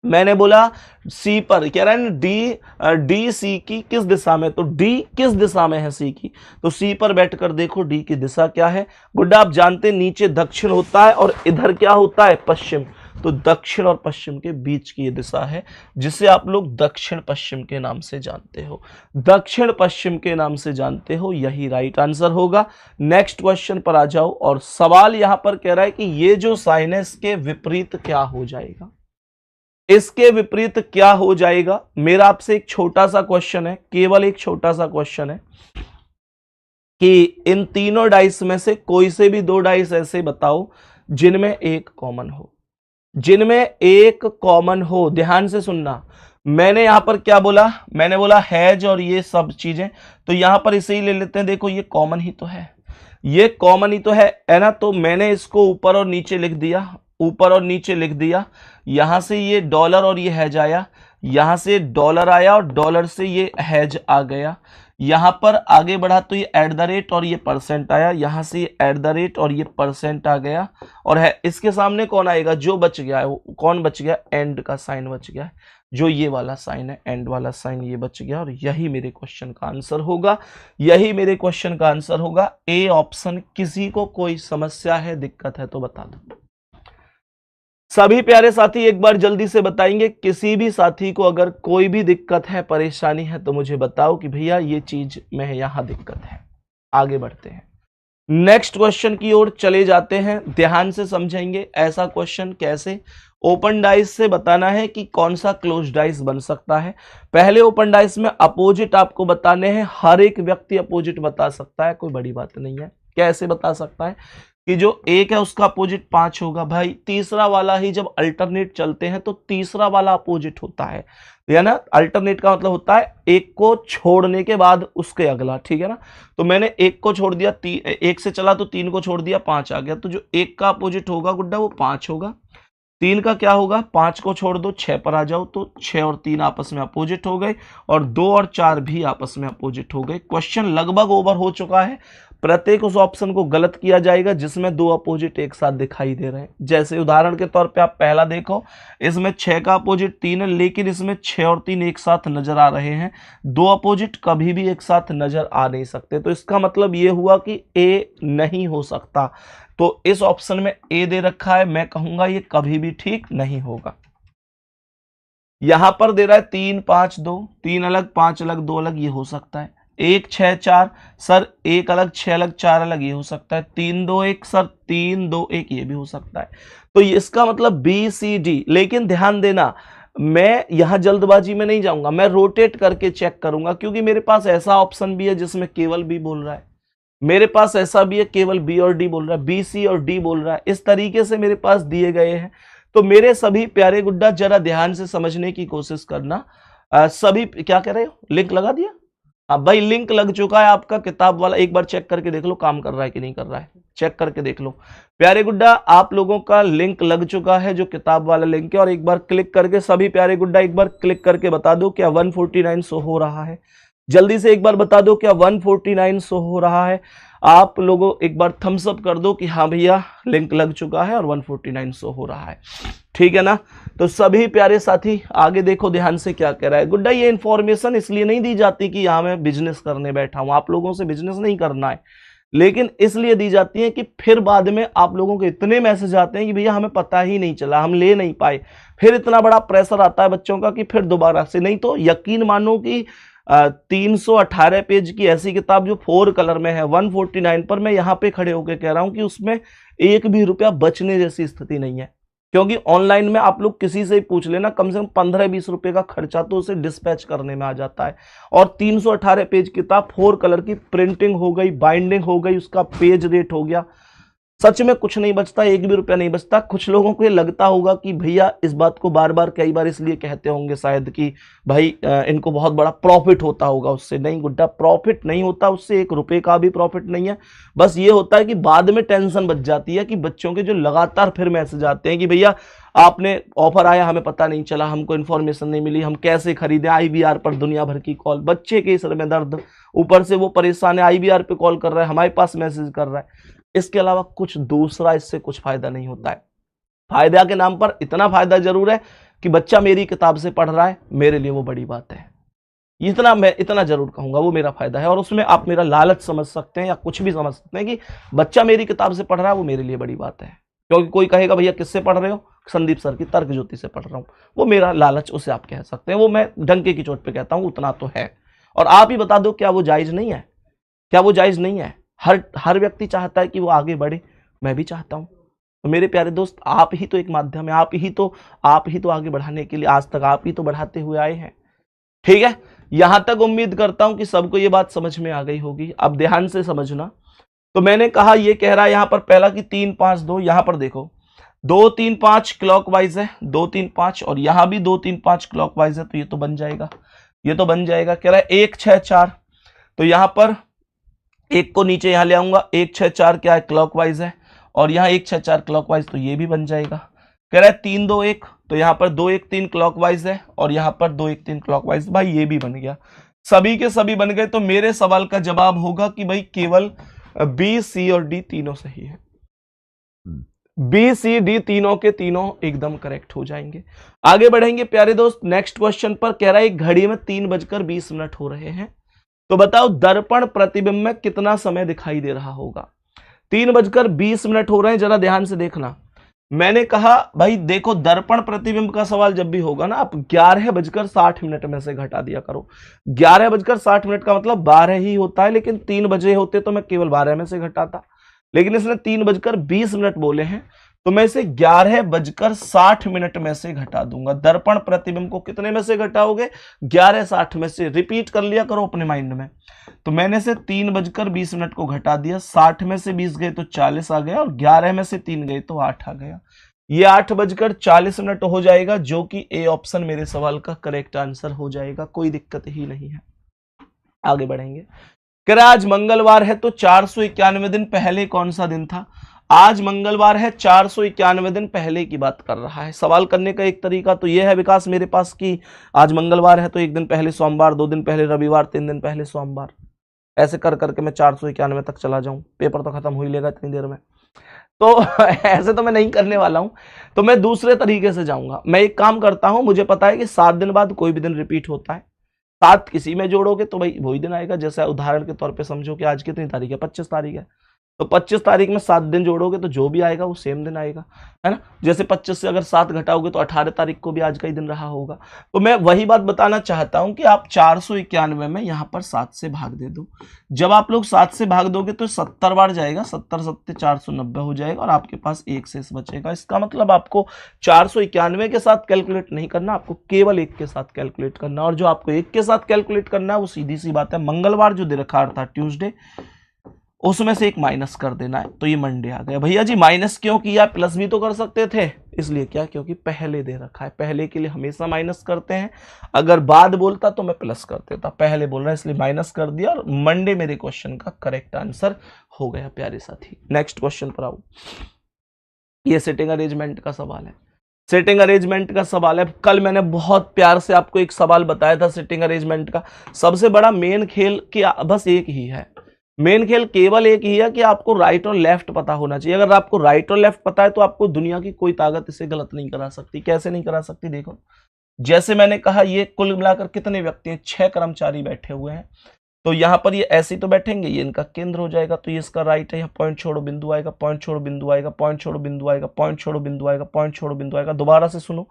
मैंने बोला सी पर, कह रहा है ना डी सी की किस दिशा में, तो डी किस दिशा में है सी की, तो सी पर बैठकर देखो डी की दिशा क्या है। गुड्डा आप जानते हैं नीचे दक्षिण होता है और इधर क्या होता है, पश्चिम। तो दक्षिण और पश्चिम के बीच की ये दिशा है जिसे आप लोग दक्षिण पश्चिम के नाम से जानते हो, दक्षिण पश्चिम के नाम से जानते हो, यही राइट आंसर होगा। नेक्स्ट क्वेश्चन पर आ जाओ, और सवाल यहां पर कह रहा है कि ये जो साइन है इसके विपरीत क्या हो जाएगा, इसके विपरीत क्या हो जाएगा। मेरा आपसे एक छोटा सा क्वेश्चन है, केवल एक छोटा सा क्वेश्चन है कि इन तीनों डाइस में से कोई से भी दो डाइस ऐसे बताओ जिनमें एक कॉमन हो, जिनमें एक कॉमन हो। ध्यान से सुनना, मैंने यहां पर क्या बोला, मैंने बोला हैज और ये सब चीजें, तो यहां पर इसे ही ले लेते हैं। देखो ये कॉमन ही तो है, ये कॉमन ही तो है ना। तो मैंने इसको ऊपर और नीचे लिख दिया, ऊपर और नीचे लिख दिया। यहां से ये डॉलर और ये हैज आया, यहां से डॉलर आया और डॉलर से ये हैज आ गया। यहां पर आगे बढ़ा तो ये एट द रेट और ये परसेंट आया, यहां से ये एट द रेट और ये परसेंट आ गया। और है इसके सामने कौन आएगा, जो बच गया है वो कौन बच गया, एंड का साइन बच गया है, जो ये वाला साइन है, एंड वाला साइन ये बच गया। और यही मेरे क्वेश्चन का आंसर होगा, यही मेरे क्वेश्चन का आंसर होगा, ए ऑप्शन। किसी को कोई समस्या है, दिक्कत है तो बता दो। सभी प्यारे साथी एक बार जल्दी से बताएंगे, किसी भी साथी को अगर कोई भी दिक्कत है, परेशानी है, तो मुझे बताओ कि भैया ये चीज में यहां दिक्कत है। आगे बढ़ते हैं, नेक्स्ट क्वेश्चन की ओर चले जाते हैं। ध्यान से समझेंगे ऐसा क्वेश्चन कैसे। ओपन डाइस से बताना है कि कौन सा क्लोज डाइस बन सकता है। पहले ओपन डाइस में अपोजिट आपको बताने हैं, हर एक व्यक्ति अपोजिट बता सकता है, कोई बड़ी बात नहीं है। कैसे बता सकता है कि जो एक है उसका अपोजिट 5 होगा। भाई तीसरा वाला ही जब अल्टरनेट चलते हैं तो तीसरा वाला अपोजिट होता है, या ना। अल्टरनेट का मतलब होता है एक को छोड़ने के बाद उसके अगला, ठीक है ना। तो मैंने एक को छोड़ दिया, एक से चला तो 3 को छोड़ दिया, 5 आ गया। तो जो एक का अपोजिट होगा गुड्डा वो 5 होगा। 3 का क्या होगा, 5 को छोड़ दो, 6 पर आ जाओ, तो 6 और 3 आपस में अपोजिट हो गए, और 2 और 4 भी आपस में अपोजिट हो गए। क्वेश्चन लगभग ओवर हो चुका है। प्रत्येक उस ऑप्शन को गलत किया जाएगा जिसमें दो अपोजिट एक साथ दिखाई दे रहे हैं। जैसे उदाहरण के तौर पे आप पहला देखो, इसमें 6 का अपोजिट 3 है, लेकिन इसमें 6 और 3 एक साथ नजर आ रहे हैं। दो अपोजिट कभी भी एक साथ नजर आ नहीं सकते, तो इसका मतलब ये हुआ कि ए नहीं हो सकता। तो इस ऑप्शन में ए दे रखा है, मैं कहूंगा ये कभी भी ठीक नहीं होगा। यहां पर दे रहा है 3 5 2, 3 अलग 5 अलग 2 अलग, ये हो सकता है। 1 6 4 सर, 1 अलग 6 अलग 4 अलग, ये हो सकता है। 3 2 1 सर, 3 2 1, ये भी हो सकता है। तो इसका मतलब बी सी डी। लेकिन ध्यान देना, मैं यहां जल्दबाजी में नहीं जाऊंगा, मैं रोटेट करके चेक करूंगा, क्योंकि मेरे पास ऐसा ऑप्शन भी है जिसमें केवल बी बोल रहा है, मेरे पास ऐसा भी है केवल बी और डी बोल रहा है, बी सी और डी बोल रहा है। इस तरीके से मेरे पास दिए गए हैं। तो मेरे सभी प्यारे गुड्डा जरा ध्यान से समझने की कोशिश करना। सभी क्या कह रहे हो, लिंक लगा दिया? अब भाई लिंक लग चुका है आपका किताब वाला, एक बार चेक करके देख लो काम कर रहा है कि नहीं कर रहा है, चेक करके देख लो। प्यारे गुड्डा आप लोगों का लिंक लग चुका है, जो किताब वाला लिंक है, और एक बार क्लिक करके सभी प्यारे गुड्डा एक बार क्लिक करके बता दो क्या 149 शो हो रहा है। जल्दी से एक बार बता दो क्या 149 शो हो रहा है। आप लोगों एक बार थम्स अप कर दो कि हाँ भैया लिंक लग चुका है और 149 शो हो रहा है, ठीक है ना। तो सभी प्यारे साथी आगे देखो ध्यान से क्या कह रहा है गुड्डा। ये इंफॉर्मेशन इसलिए नहीं दी जाती कि यहाँ मैं बिजनेस करने बैठा हूं, आप लोगों से बिजनेस नहीं करना है, लेकिन इसलिए दी जाती है कि फिर बाद में आप लोगों के इतने मैसेज आते हैं कि भैया हमें पता ही नहीं चला, हम ले नहीं पाए, फिर इतना बड़ा प्रेशर आता है बच्चों का कि फिर दोबारा से। नहीं तो यकीन मानो कि 318 पेज की ऐसी किताब जो 4 कलर में है 149 पर, मैं यहाँ पे खड़े होकर कह रहा हूं कि उसमें एक भी रुपया बचने जैसी स्थिति नहीं है। क्योंकि ऑनलाइन में आप लोग किसी से ही पूछ लेना, कम से कम 15-20 रुपए का खर्चा तो उसे डिस्पैच करने में आ जाता है। और 318 पेज किताब 4 कलर की, प्रिंटिंग हो गई, बाइंडिंग हो गई, उसका पेज रेट हो गया, सच में कुछ नहीं बचता, एक भी रुपया नहीं बचता। कुछ लोगों को ये लगता होगा कि भैया इस बात को बार बार कई बार इसलिए कहते होंगे शायद कि भाई इनको बहुत बड़ा प्रॉफिट होता होगा उससे। नहीं गुड्डा, प्रॉफिट नहीं होता उससे, एक रुपए का भी प्रॉफिट नहीं है। बस ये होता है कि बाद में टेंशन बच जाती है कि बच्चों के जो लगातार फिर मैसेज आते हैं कि भैया आपने ऑफर आया, हमें पता नहीं चला, हमको इन्फॉर्मेशन नहीं मिली, हम कैसे खरीदें, IVR पर दुनिया भर की कॉल, बच्चे के सर में दर्द, ऊपर से वो परेशान है, IVR पे कॉल कर रहा है, हमारे पास मैसेज कर रहा है। इसके अलावा कुछ दूसरा इससे कुछ फायदा नहीं होता है। फायदा के नाम पर इतना फायदा जरूर है कि बच्चा मेरी किताब से पढ़ रहा है, मेरे लिए वो बड़ी बात है। इतना मैं इतना जरूर कहूंगा, वो मेरा फायदा है। और उसमें आप मेरा लालच समझ सकते हैं या कुछ भी समझ सकते हैं कि बच्चा मेरी किताब से पढ़ रहा है, वो मेरे लिए बड़ी बात है। क्योंकि कोई कहेगा भैया किससे पढ़ रहे हो, संदीप सर की तर्क ज्योति से पढ़ रहा हूं, वो मेरा लालच, उसे आप कह सकते हैं। वो मैं डंके की चोट पे कहता हूं, उतना तो है। और आप ही बता दो, क्या वो जायज नहीं है? क्या वो जायज नहीं है? हर व्यक्ति चाहता है कि वो आगे बढ़े, मैं भी चाहता हूं। तो मेरे प्यारे दोस्त, आप ही तो एक माध्यम है, आप ही तो आगे बढ़ाने के लिए आज तक आप ही तो बढ़ाते हुए आए हैं। ठीक है, यहां तक उम्मीद करता हूं कि सबको ये बात समझ में आ गई होगी। अब ध्यान से समझना। तो मैंने कहा, ये कह रहा है यहां पर पहला कि 3 5 2, यहां पर देखो 2 3 5 क्लॉकवाइज है, 2 3 5, और यहां भी 2 3 5 क्लॉकवाइज है, तो ये तो बन जाएगा, ये तो बन जाएगा। कह रहा है 1 6 4, तो यहां पर एक को नीचे यहां ले आऊंगा, 1 6 4 क्या है, क्लॉकवाइज है, और यहां 1 6 4 क्लॉकवाइज, तो ये भी बन जाएगा। कह रहा है 3 2 1, तो यहां पर 2 1 3 क्लॉकवाइज है, और यहां पर 2 1 3 क्लॉकवाइज, भाई ये भी बन गया। सभी के सभी बन गए। तो मेरे सवाल का जवाब होगा कि भाई केवल बी सी और डी तीनों सही है। बी सी डी तीनों के तीनों एकदम करेक्ट हो जाएंगे। आगे बढ़ेंगे प्यारे दोस्त नेक्स्ट क्वेश्चन पर। कह रहा है घड़ी में 3:20 हो रहे हैं, तो बताओ दर्पण प्रतिबिंब में कितना समय दिखाई दे रहा होगा। 3:20 हो रहे हैं, जरा ध्यान से देखना। मैंने कहा भाई देखो, दर्पण प्रतिबिंब का सवाल जब भी होगा ना, आप 11:60 में से घटा दिया करो। 11:60 का मतलब 12 ही होता है, लेकिन 3 बजे होते तो मैं केवल 12 में से घटाता। लेकिन इसने 3:20 बोले हैं, तो मैं इसे 11:60 में से घटा दूंगा। दर्पण प्रतिबिंब को कितने में से घटाओगे? 11:60 में से। रिपीट कर लिया करो अपने माइंड में। तो मैंने से 3:20 को घटा दिया, 60 में से 20 गए तो 40 आ गया, और 11 में से 3 गए तो 8 आ गया। ये 8:40 हो जाएगा, जो कि ए ऑप्शन मेरे सवाल का करेक्ट आंसर हो जाएगा। कोई दिक्कत ही नहीं है। आगे बढ़ेंगे। कह रहा आज मंगलवार है, तो 491 दिन पहले कौन सा दिन था? आज मंगलवार है, 491 दिन पहले की बात कर रहा है। सवाल करने का एक तरीका तो यह है विकास मेरे पास कि आज मंगलवार है तो 1 दिन पहले सोमवार, 2 दिन पहले रविवार, 3 दिन पहले सोमवार, ऐसे कर करके मैं 491 तक चला जाऊं, पेपर तो खत्म हो ही लेगा इतनी देर में। तो ऐसे तो मैं नहीं करने वाला हूं, तो मैं दूसरे तरीके से जाऊंगा। मैं एक काम करता हूं, मुझे पता है कि 7 दिन बाद कोई भी दिन रिपीट होता है, 7 किसी में जोड़ोगे तो भाई वही दिन आएगा। जैसे उदाहरण के तौर पे समझो कि आज कितनी तारीख है, 25 तारीख है, तो 25 तारीख में 7 दिन जोड़ोगे तो जो भी आएगा वो सेम दिन आएगा, है ना। जैसे 25 से अगर 7 घटाओगे तो 18 तारीख को भी आज का ही दिन रहा होगा। तो मैं वही बात बताना चाहता हूं कि आप 491 में यहां पर 7 से भाग दे दो। जब आप लोग 7 से भाग दोगे तो 70 बार जाएगा, 70 7 490 हो जाएगा, और आपके पास एक शेष बचेगा। इसका मतलब आपको 491 के साथ कैलकुलेट नहीं करना, आपको केवल 1 के साथ कैलकुलेट करना। और जो आपको 1 के साथ कैलकुलेट करना है वो सीधी सी बात है, मंगलवार जो दे रखा था ट्यूसडे, उसमें से एक माइनस कर देना है। तो ये मंडे आ गया। भैया जी माइनस क्यों किया, प्लस भी तो कर सकते थे। इसलिए क्या, क्योंकि पहले दे रखा है, पहले के लिए हमेशा माइनस करते हैं। अगर बाद बोलता तो मैं प्लस कर देता, पहले बोल रहा है इसलिए माइनस कर दिया, और मंडे मेरे क्वेश्चन का करेक्ट आंसर हो गया प्यारे साथी। नेक्स्ट क्वेश्चन पर आओ। ये सेटिंग अरेंजमेंट का सवाल है, सेटिंग अरेंजमेंट का सवाल है। कल मैंने बहुत प्यार से आपको एक सवाल बताया था सेटिंग अरेंजमेंट का। सबसे बड़ा मेन खेल क्या, बस एक ही है, मेन खेल केवल एक ही है कि आपको राइट और लेफ्ट पता होना चाहिए। अगर आपको राइट और लेफ्ट पता है तो आपको दुनिया की कोई ताकत इसे गलत नहीं करा सकती। कैसे नहीं करा सकती, देखो। जैसे मैंने कहा, ये कुल मिलाकर कितने व्यक्ति हैं, 6 कर्मचारी बैठे हुए हैं। तो यहां पर ये ऐसे ही तो बैठेंगे, ये इनका केंद्र हो जाएगा, तो ये इसका राइट है। यहाँ पॉइंट छोड़ो बिंदु आएगा, पॉइंट छोड़ो बिंदु आएगा, पॉइंट छोड़ो बिंदु आएगा, पॉइंट छोड़ो बिंदु आएगा, पॉइंट छोड़ो बिंदु आएगा। दोबारा से सुनो,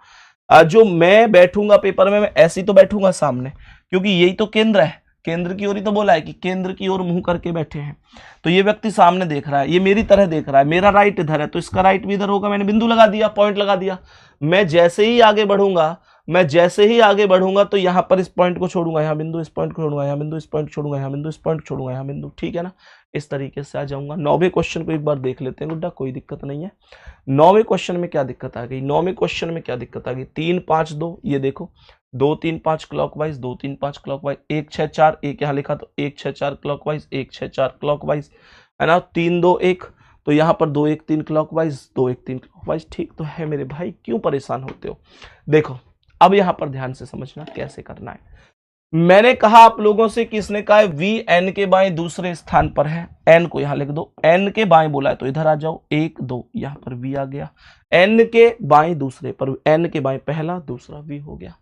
जो मैं बैठूंगा पेपर में, मैं ऐसे ही तो बैठूंगा सामने, क्योंकि यही तो केंद्र है, केंद्र की ओर ही तो बोला है कि केंद्र की ओर मुंह करके बैठे हैं। तो ये व्यक्ति सामने देख रहा है, ये मेरी तरह देख रहा है, मेरा राइट इधर है तो इसका राइट भी इधर होगा। मैंने बिंदु लगा दिया, पॉइंट लगा दिया। मैं जैसे ही आगे बढ़ूंगा, मैं जैसे ही आगे बढ़ूंगा तो यहां पर इस पॉइंट को छोड़ूंगा, यहाँ बिंदु, इस पॉइंट को छोड़ूंगा, यहाँ बिंदु, इस पॉइंट को छोड़ूंगा, यहाँ बिंदु, इस पॉइंट को छोड़ूंगा, यहाँ बिंदु, ठीक है ना। इस तरीके से आ जाऊंगा। 9वें क्वेश्चन को एक बार देख लेते हैं गुड्डा, कोई दिक्कत नहीं है। 9वें क्वेश्चन में क्या दिक्कत आ गई, 9वें क्वेश्चन में क्या दिक्कत आ गई, 3 5 2, ये देखो 2 3 5 क्लॉकवाइज, 2 3 5 क्लॉकवाइज, 1 6 4, एक यहाँ लिखा तो 1 6 4 क्लॉकवाइज, 1 6 4 क्लॉकवाइज, है ना। 3 2 1, तो यहाँ पर 2 1 3 क्लॉकवाइज, 2 1 3 क्लॉकवाइज, ठीक तो है मेरे भाई, क्यों परेशान होते हो। देखो अब यहाँ पर ध्यान से समझना कैसे करना है। मैंने कहा आप लोगों से, किसने कहा है, वी एन के बाएं दूसरे स्थान पर है, एन को यहां लिख दो, एन के बाएं बोला है तो इधर आ जाओ, 1 2, यहां पर वी आ गया, एन के बाएं दूसरे पर, एन के बाएं पहला, दूसरा वी हो गया।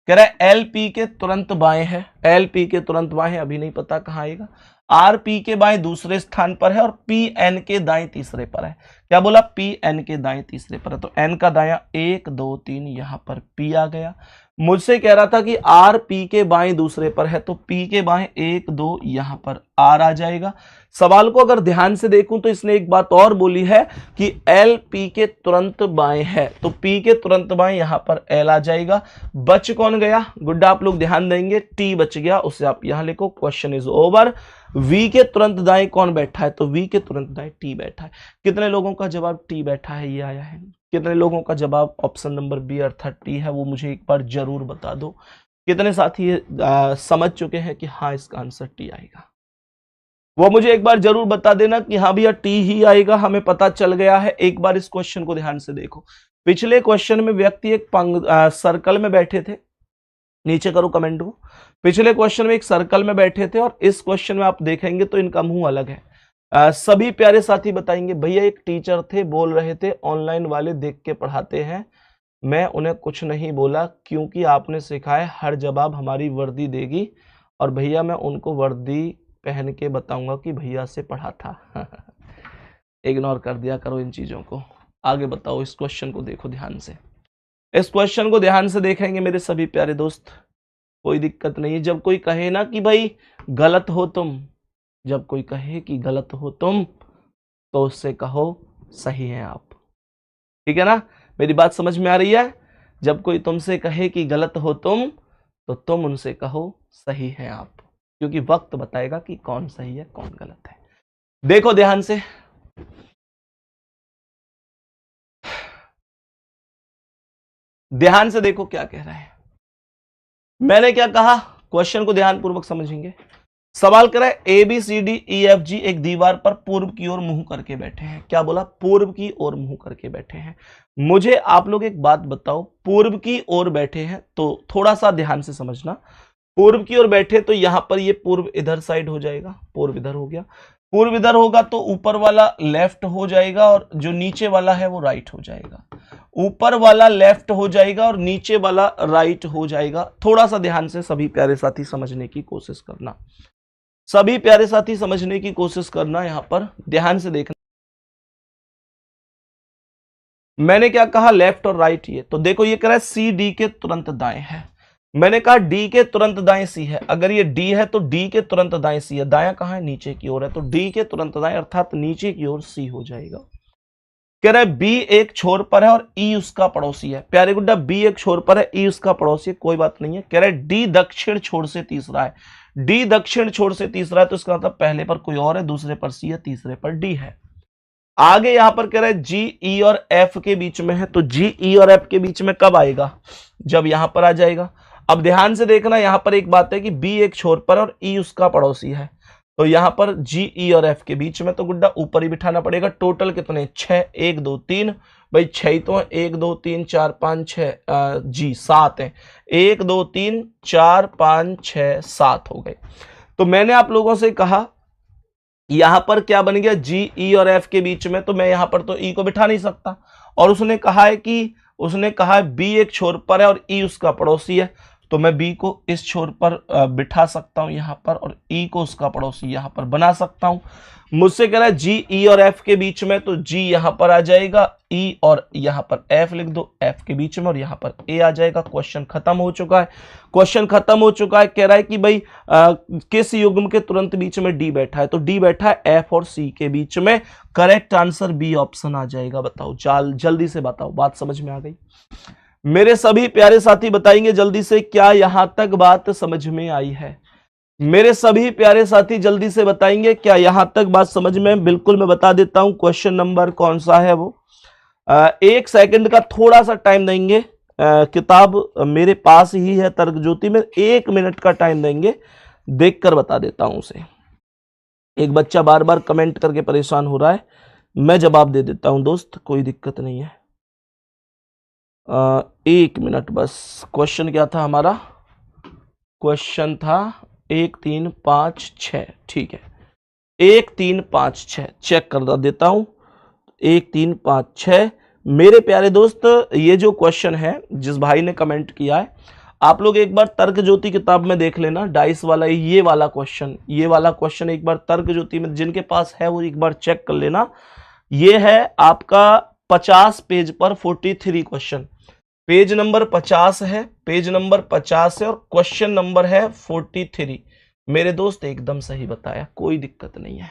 कह रहा है एल पी के तुरंत बाएं है, एल पी के तुरंत बाएं है, अभी नहीं पता कहां आएगा। आर पी के बाएं दूसरे स्थान पर है और पी एन के दाएं तीसरे पर है। क्या बोला, पी एन के दाएं तीसरे पर है, तो एन का दायां 1 2 3, यहां पर पी आ गया। मुझसे कह रहा था कि आर पी के बाएं दूसरे पर है, तो पी के बाएं 1 2, यहां पर आर आ जाएगा। सवाल को अगर ध्यान से देखूं तो इसने एक बात और बोली है कि एल पी के तुरंत बाएं है, तो पी के तुरंत बाएं यहां पर एल आ जाएगा। बच कौन गया गुड्डा, आप लोग ध्यान देंगे, टी बच गया, उसे आप यहां लिखो, क्वेश्चन इज ओवर। वी के तुरंत दाएं कौन बैठा है, तो वी के तुरंत दाएं टी बैठा है। कितने लोगों का जवाब टी बैठा है, ये आया है। कितने लोगों का जवाब ऑप्शन नंबर बी अर्थात टी है, वो मुझे एक बार जरूर बता दो। कितने साथी समझ चुके हैं कि हाँ इसका आंसर टी आएगा, वो मुझे एक बार जरूर बता देना कि हाँ भैया टी ही आएगा, हमें पता चल गया है। एक बार इस क्वेश्चन को ध्यान से देखो। पिछले क्वेश्चन में व्यक्ति एक सर्कल में बैठे थे, नीचे करो कमेंट को। पिछले क्वेश्चन में एक सर्कल में बैठे थे और इस क्वेश्चन में आप देखेंगे तो इनका मुंह अलग है। सभी प्यारे साथी बताएंगे, भैया एक टीचर थे, बोल रहे थे ऑनलाइन वाले देख के पढ़ाते हैं, मैं उन्हें कुछ नहीं बोला क्योंकि आपने सिखाया हर जवाब हमारी वर्दी देगी, और भैया मैं उनको वर्दी पहन के बताऊंगा कि भैया से पढ़ा था। इग्नोर कर दिया करो इन चीजों को। आगे बताओ, इस क्वेश्चन को देखो ध्यान से, इस क्वेश्चन को ध्यान से देखेंगे मेरे सभी प्यारे दोस्त, कोई दिक्कत नहीं है। जब कोई कहे ना कि भाई गलत हो तुम, जब कोई कहे कि गलत हो तुम, तो उससे कहो सही है आप, ठीक है ना। मेरी बात समझ में आ रही है। जब कोई तुमसे कहे कि गलत हो तुम, तो तुम उनसे कहो सही है आप, क्योंकि वक्त बताएगा कि कौन सही है कौन गलत है। देखो ध्यान से, ध्यान से देखो क्या कह रहा है। मैंने क्या कहा, क्वेश्चन को ध्यान पूर्वक समझेंगे। सवाल करा है A B C D E F G एक दीवार पर पूर्व की ओर मुंह करके बैठे हैं। क्या बोला, पूर्व की ओर मुंह करके बैठे हैं। मुझे आप लोग एक बात बताओ, पूर्व की ओर बैठे हैं तो थोड़ा सा ध्यान से समझना। पूर्व की ओर बैठे तो यहां पर ये पूर्व इधर साइड हो जाएगा, पूर्व इधर हो गया, पूर्व इधर होगा तो ऊपर वाला लेफ्ट हो जाएगा और जो नीचे वाला है वो राइट हो जाएगा। ऊपर वाला लेफ्ट हो जाएगा और नीचे वाला राइट हो जाएगा। थोड़ा सा ध्यान से सभी प्यारे साथी समझने की कोशिश करना, सभी प्यारे साथी समझने की कोशिश करना, यहां पर ध्यान से देखना। मैंने क्या कहा, लेफ्ट और राइट, ये तो देखो ये कह रहा है सी डी के तुरंत दाएं है। मैंने कहा डी के तुरंत दाएं सी है, अगर ये डी है तो डी के तुरंत दाएं सी है, दायां कहां है, नीचे की ओर है, तो डी के तुरंत दाएं अर्थात नीचे की ओर सी हो जाएगा। कह रहा है बी एक छोर पर है और ई उसका पड़ोसी है। प्यारे गुड्डा, बी एक छोर पर है, ई उसका पड़ोसी है, कोई बात नहीं है। कह रहा है डी दक्षिण छोर से तीसरा है, डी दक्षिण छोर से तीसरा है तो इसका मतलब पहले पर कोई और है, दूसरे पर सी है, तीसरे पर डी है। आगे यहां पर कह रहा है जी ई और एफ के बीच में है, तो जी ई और एफ के बीच में कब आएगा, जब यहां पर आ जाएगा। अब ध्यान से देखना, यहां पर एक बात है कि बी एक छोर पर और ई उसका पड़ोसी है, तो यहां पर जी ई और एफ के बीच में तो गुड्डा ऊपर ही बिठाना पड़ेगा। टोटल कितने, 6, 1 2 3, भाई 6 तो 1 2 3 4 5 6, जी 7 है, 1 2 3 4 5 6 7 हो गए। तो मैंने आप लोगों से कहा यहां पर क्या बन गया, जी ई और एफ के बीच में, तो मैं यहां पर तो ई को बिठा नहीं सकता, और उसने कहा है कि बी एक छोर पर है और ई उसका पड़ोसी है, तो मैं बी को इस छोर पर बिठा सकता हूं यहां पर, और ई को उसका पड़ोसी यहां पर बना सकता हूं। मुझसे कह रहा है जी ई और एफ के बीच में, तो जी यहां पर आ जाएगा, ई और यहां पर एफ लिख दो, एफ के बीच में, और यहां पर ए आ जाएगा। क्वेश्चन खत्म हो चुका है, क्वेश्चन खत्म हो चुका है। कह रहा है कि भाई किस युग्म के तुरंत बीच में डी बैठा है, तो डी बैठा है एफ और सी के बीच में। करेक्ट आंसर बी ऑप्शन आ जाएगा। बताओ, जल्दी से बताओ, बात समझ में आ गई। मेरे सभी प्यारे साथी बताएंगे जल्दी से, क्या यहां तक बात समझ में आई है? मेरे सभी प्यारे साथी जल्दी से बताएंगे क्या यहां तक बात समझ में? बिल्कुल मैं बता देता हूं क्वेश्चन नंबर कौन सा है वो। 1 सेकंड का थोड़ा सा टाइम देंगे। किताब मेरे पास ही है तर्क ज्योति में, 1 मिनट का टाइम देंगे, देखकर बता देता हूं उसे। एक बच्चा बार बार कमेंट करके परेशान हो रहा है, मैं जवाब दे देता हूं दोस्त, कोई दिक्कत नहीं है। 1 मिनट बस। क्वेश्चन क्या था हमारा? क्वेश्चन था 1 3 5 6, ठीक है। 1 3 5 6 चेक कर देता हूं। 1 3 5 6 मेरे प्यारे दोस्त, ये जो क्वेश्चन है जिस भाई ने कमेंट किया है, आप लोग एक बार तर्क ज्योति किताब में देख लेना, डाइस वाला ये वाला क्वेश्चन एक बार तर्क ज्योति में जिनके पास है वो एक बार चेक कर लेना। ये है आपका 50 पेज पर 43 क्वेश्चन, पेज नंबर 50 है, पेज नंबर 50 है और क्वेश्चन नंबर है 43। मेरे दोस्त एकदम सही बताया, कोई दिक्कत नहीं है,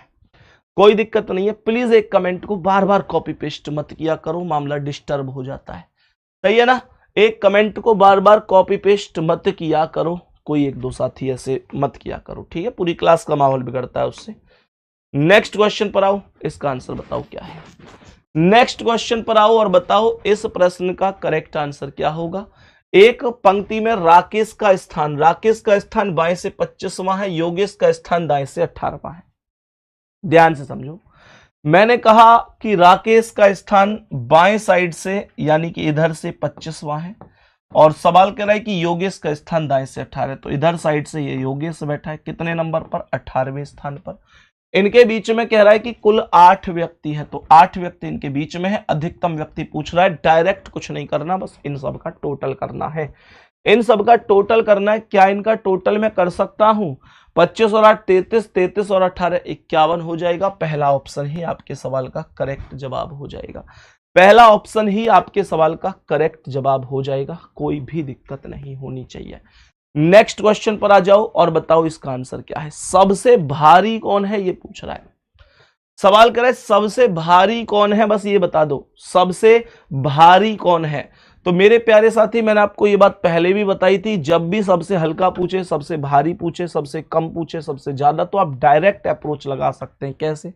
कोई दिक्कत नहीं है। प्लीज एक कमेंट को बार बार कॉपी पेस्ट मत किया करो, मामला डिस्टर्ब हो जाता है, सही है ना? एक कमेंट को बार बार कॉपी पेस्ट मत किया करो, कोई 1-2 साथी ऐसे मत किया करो, ठीक है? पूरी क्लास का माहौल बिगड़ता है उससे। नेक्स्ट क्वेश्चन पर आओ, इसका आंसर बताओ क्या है। नेक्स्ट क्वेश्चन पर आओ और बताओ इस प्रश्न का करेक्ट आंसर क्या होगा। एक पंक्ति में राकेश का स्थान बाएं से 25वां है, योगेश का स्थान दाएं से 18वां है। ध्यान से समझो, मैंने कहा कि राकेश का स्थान बाएं साइड से यानी कि इधर से 25वां है, और सवाल कह रहा है कि योगेश का स्थान दाएं से 18, तो इधर साइड से ये योगेश बैठा है कितने नंबर पर? 18वें स्थान पर। इनके बीच में कह रहा है कि कुल 8 व्यक्ति हैं, तो 8 व्यक्ति इनके बीच में है, अधिकतम व्यक्ति पूछ रहा है। डायरेक्ट कुछ नहीं करना, बस इन सब का टोटल करना है, इन सब का टोटल करना है। क्या इनका टोटल मैं कर सकता हूं? 25 और 8 33, 33 और 18 51 हो जाएगा। पहला ऑप्शन ही आपके सवाल का करेक्ट जवाब हो जाएगा, पहला ऑप्शन ही आपके सवाल का करेक्ट जवाब हो जाएगा, कोई भी दिक्कत नहीं होनी चाहिए। नेक्स्ट क्वेश्चन पर आ जाओ और बताओ इसका आंसर क्या है। सबसे भारी कौन है ये पूछ रहा है, सवाल करे सबसे भारी कौन है, बस ये बता दो सबसे भारी कौन है। तो मेरे प्यारे साथी, मैंने आपको ये बात पहले भी बताई थी, जब भी सबसे हल्का पूछे, सबसे भारी पूछे, सबसे कम पूछे, सबसे ज्यादा, तो आप डायरेक्ट अप्रोच लगा सकते हैं। कैसे?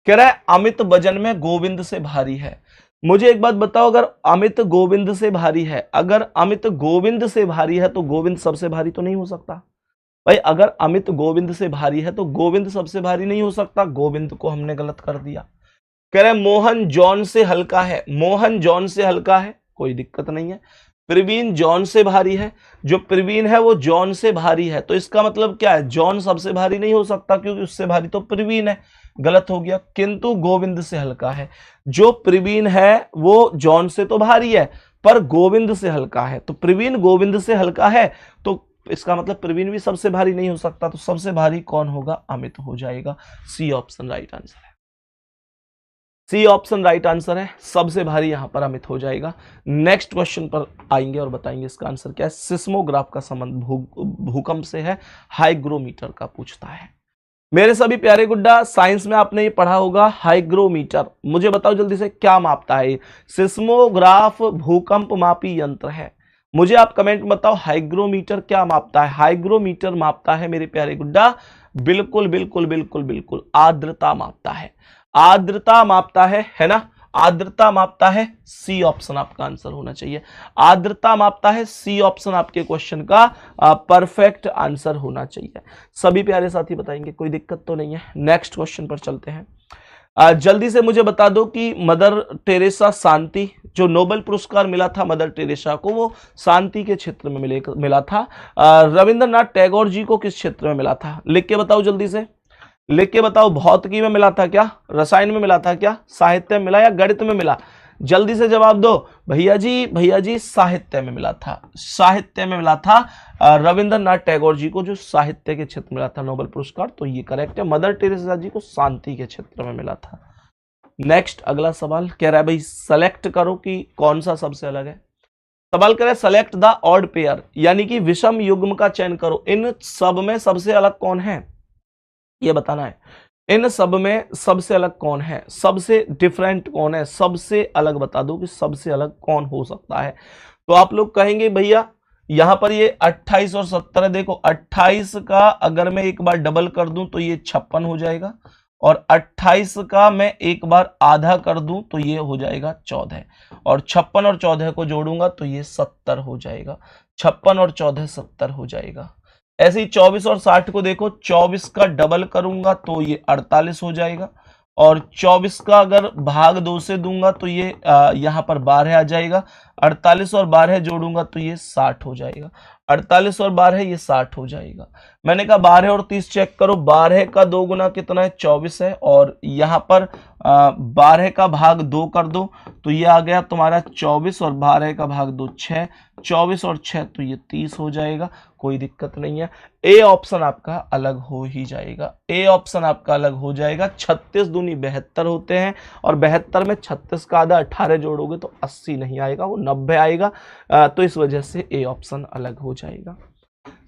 कह रहा है अमित वजन में गोविंद से भारी है। मुझे एक बात बताओ, अगर अमित गोविंद से भारी है, अगर अमित गोविंद से भारी है तो गोविंद सबसे भारी तो नहीं हो सकता भाई। अगर अमित गोविंद से भारी है तो गोविंद सबसे भारी नहीं हो सकता, गोविंद को हमने गलत कर दिया। कह रहे मोहन जॉन से हल्का है, मोहन जॉन से हल्का है, कोई दिक्कत नहीं है। प्रवीण जॉन से भारी है, जो प्रवीण है वो जॉन से भारी है, तो इसका मतलब क्या है? जॉन सबसे भारी नहीं हो सकता क्योंकि उससे भारी तो प्रवीण है, गलत हो गया। किंतु गोविंद से हल्का है, जो प्रवीण है वो जॉन से तो भारी है पर गोविंद से हल्का है, तो प्रवीण गोविंद से हल्का है, तो इसका मतलब प्रवीण भी सबसे भारी नहीं हो सकता, तो सबसे भारी कौन होगा? अमित हो जाएगा। सी ऑप्शन राइट आंसर है, सी ऑप्शन राइट आंसर है, सबसे भारी यहां पर अमित हो जाएगा। नेक्स्ट क्वेश्चन पर आएंगे और बताएंगे इसका आंसर क्या है। सिस्मोग्राफ का संबंध भूकंप से है, हाइग्रोमीटर का पूछता है। मेरे सभी प्यारे गुड्डा, साइंस में आपने ये पढ़ा होगा हाइग्रोमीटर। मुझे बताओ जल्दी से क्या मापता है? सिस्मोग्राफ भूकंप मापी यंत्र है। मुझे आप कमेंट में बताओ हाइग्रोमीटर क्या मापता है? हाइग्रोमीटर मापता है मेरे प्यारे गुड्डा, बिल्कुल बिल्कुल बिल्कुल बिल्कुल आर्द्रता मापता है, आर्द्रता मापता है ना? आर्द्रता मापता है, सी ऑप्शन आपका आंसर होना चाहिए। आर्द्रता मापता है, सी ऑप्शन आपके क्वेश्चन का परफेक्ट आंसर होना चाहिए। सभी प्यारे साथी बताएंगे, कोई दिक्कत तो नहीं है। नेक्स्ट क्वेश्चन पर चलते हैं। जल्दी से मुझे बता दो कि मदर टेरेसा शांति, जो नोबेल पुरस्कार मिला था मदर टेरेसा को, वो शांति के क्षेत्र में मिला था। रविंद्रनाथ टैगोर जी को किस क्षेत्र में मिला था? लिख के बताओ, जल्दी से लिख के बताओ। भौतिकी में मिला था क्या? रसायन में मिला था क्या? साहित्य में मिला या गणित में मिला? जल्दी से जवाब दो। भैया जी साहित्य में मिला था, साहित्य में मिला था। रविंद्रनाथ टैगोर जी को जो साहित्य के क्षेत्र में मिला था नोबेल पुरस्कार, तो ये करेक्ट है। मदर टेरेसा जी को शांति के क्षेत्र में मिला था। नेक्स्ट अगला सवाल कह रहा है भाई सेलेक्ट करो कि कौन सा सबसे अलग है। सवाल कह रहा है सेलेक्ट द ऑड पेयर, यानी कि विषम युग्म का चयन करो। इन सब में सबसे अलग कौन है ये बताना है। इन सब में सबसे अलग कौन है, सबसे डिफरेंट कौन है, सबसे अलग बता दो कि सबसे अलग कौन हो सकता है। तो आप लोग कहेंगे भैया यहां पर ये 28 और 70 है, देखो 28 का अगर मैं एक बार डबल कर दूं तो ये 56 हो जाएगा, और 28 का मैं एक बार आधा कर दूं तो ये हो जाएगा 14, और 56 और 14 को जोड़ूंगा तो ये 70 हो जाएगा, 56 और 14 70 हो जाएगा। ऐसे ही 24 और 60 को देखो, 24 का डबल करूंगा तो ये 48 हो जाएगा, और 24 का अगर भाग 2 से दूंगा तो ये यहाँ पर 12 आ जाएगा, 48 और 12 जोड़ूंगा तो ये 60 हो जाएगा, 48 और 12 ये 60 हो जाएगा। मैंने कहा 12 और 30 चेक करो, 12 का 2 गुना कितना है 24 है, और यहाँ पर 12 का भाग 2 कर दो तो ये आ गया तुम्हारा 24, और 12 का भाग 2 6, 24 और 6 तो ये 30 हो जाएगा, कोई दिक्कत नहीं है। ए ऑप्शन आपका अलग हो ही जाएगा, ए ऑप्शन आपका अलग हो जाएगा। 36 दूनी 72 होते हैं, और 72 में 36 का आधा 18 जोड़ोगे तो 80 नहीं आएगा, वो 90 आएगा, तो इस वजह से ए ऑप्शन अलग हो जाएगा।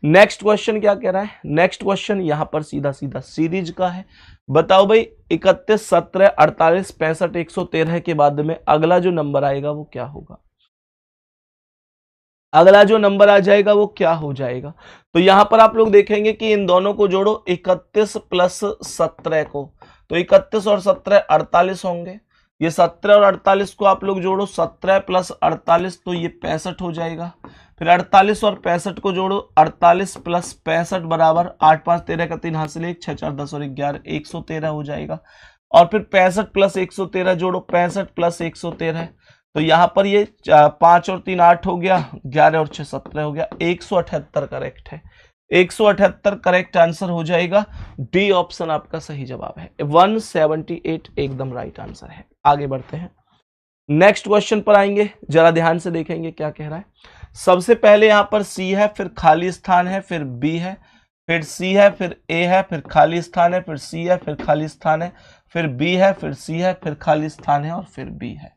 नेक्स्ट क्वेश्चन क्या कह रहा है, नेक्स्ट क्वेश्चन यहां पर सीधा सीधा सीरीज का है। बताओ भाई 31, 17, 48, 65, 113 के बाद में अगला जो नंबर आएगा वो क्या होगा, अगला जो नंबर आ जाएगा वो क्या हो जाएगा। तो यहां पर आप लोग देखेंगे कि इन दोनों को जोड़ो, 31 प्लस 17 को, तो 31 और 17 48 होंगे, ये 17 और 48 को आप लोग जोड़ो, 17 प्लस 48 तो ये 65 हो जाएगा, फिर 48 और 65 को जोड़ो, 48 प्लस 65 बराबर 8 5 13 का 3 हासिल 1 6 4 10 और 11 113 हो जाएगा, और फिर 65 प्लस 113 जोड़ो, 65 प्लस 113, तो यहां पर ये 5 और 3 8 हो गया, 11 और 6 17 हो गया, 178 करेक्ट है, 178 करेक्ट आंसर हो जाएगा। डी ऑप्शन आपका सही जवाब है, 178 एकदम राइट आंसर है। आगे बढ़ते हैं, नेक्स्ट क्वेश्चन पर आएंगे, जरा ध्यान से देखेंगे क्या कह रहा है। सबसे पहले यहां पर सी है, फिर खाली स्थान है, फिर बी है, फिर सी है, फिर ए है, फिर खाली स्थान है, फिर सी है, फिर खाली स्थान है, फिर बी है, फिर सी है, फिर खाली स्थान है, और फिर बी है।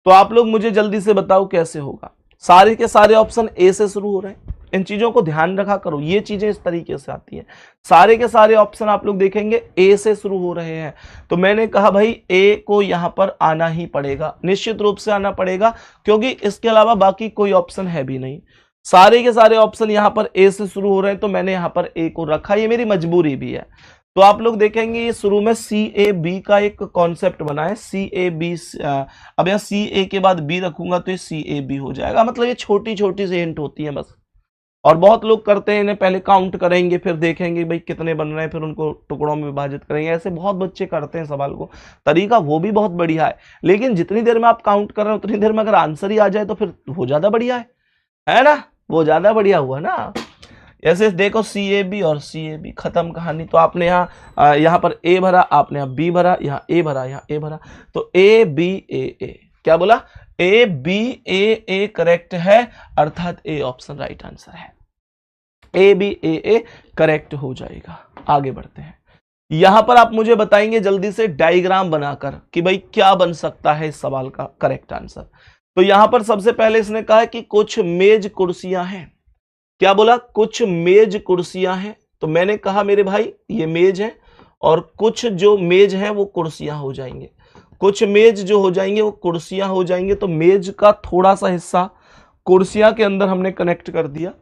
तो आप लोग मुझे जल्दी से बताओ कैसे होगा। सारे के सारे ऑप्शन ए से शुरू हो रहे हैं, इन चीजों को ध्यान रखा करो, ये चीजें इस तरीके से आती हैं। सारे के सारे ऑप्शन आप लोग देखेंगे ए से शुरू हो रहे हैं, तो मैंने कहा भाई ए को यहां पर आना ही पड़ेगा, निश्चित रूप से आना पड़ेगा, क्योंकि इसके अलावा बाकी कोई ऑप्शन है भी नहीं। सारे के सारे ऑप्शन यहां पर ए से शुरू हो रहे हैं, तो मैंने यहां पर ए को रखा, ये मेरी मजबूरी भी है। तो आप लोग देखेंगे ये शुरू में सी ए बी का एक कॉन्सेप्ट बना है, सी ए बी, अब यहाँ सी ए के बाद बी रखूंगा तो ये सी ए बी हो जाएगा, मतलब ये छोटी छोटी सी हिंट होती है बस। और बहुत लोग करते हैं, इन्हें पहले काउंट करेंगे, फिर देखेंगे भाई कितने बन रहे हैं, फिर उनको टुकड़ों में विभाजित करेंगे, ऐसे बहुत बच्चे करते हैं सवाल को। तरीका वो भी बहुत बढ़िया है, लेकिन जितनी देर में आप काउंट कर रहे हो उतनी देर में अगर आंसर ही आ जाए तो फिर वो ज्यादा बढ़िया है ना, वो ज्यादा बढ़िया हुआ ना। ऐसे देखो सी ए बी और सी ए बी, खत्म कहानी। तो आपने यहाँ पर ए भरा, आपने यहाँ बी भरा, यहाँ ए भरा, यहाँ ए भरा, तो ए बी ए ए, क्या बोला, ए बी ए करेक्ट है, अर्थात ए ऑप्शन राइट आंसर है, ए बी ए करेक्ट हो जाएगा। आगे बढ़ते हैं, यहां पर आप मुझे बताएंगे जल्दी से डायग्राम बनाकर कि भाई क्या बन सकता है इस सवाल का करेक्ट आंसर। तो यहां पर सबसे पहले इसने कहा कि कुछ मेज कुर्सियां हैं, क्या बोला, कुछ मेज कुर्सियां हैं, तो मैंने कहा मेरे भाई ये मेज है, और कुछ जो मेज है वो कुर्सियां हो जाएंगे, कुछ मेज जो हो जाएंगे वो कुर्सियां हो जाएंगे, तो मेज का थोड़ा सा हिस्सा कुर्सियां के अंदर हमने कनेक्ट कर दिया।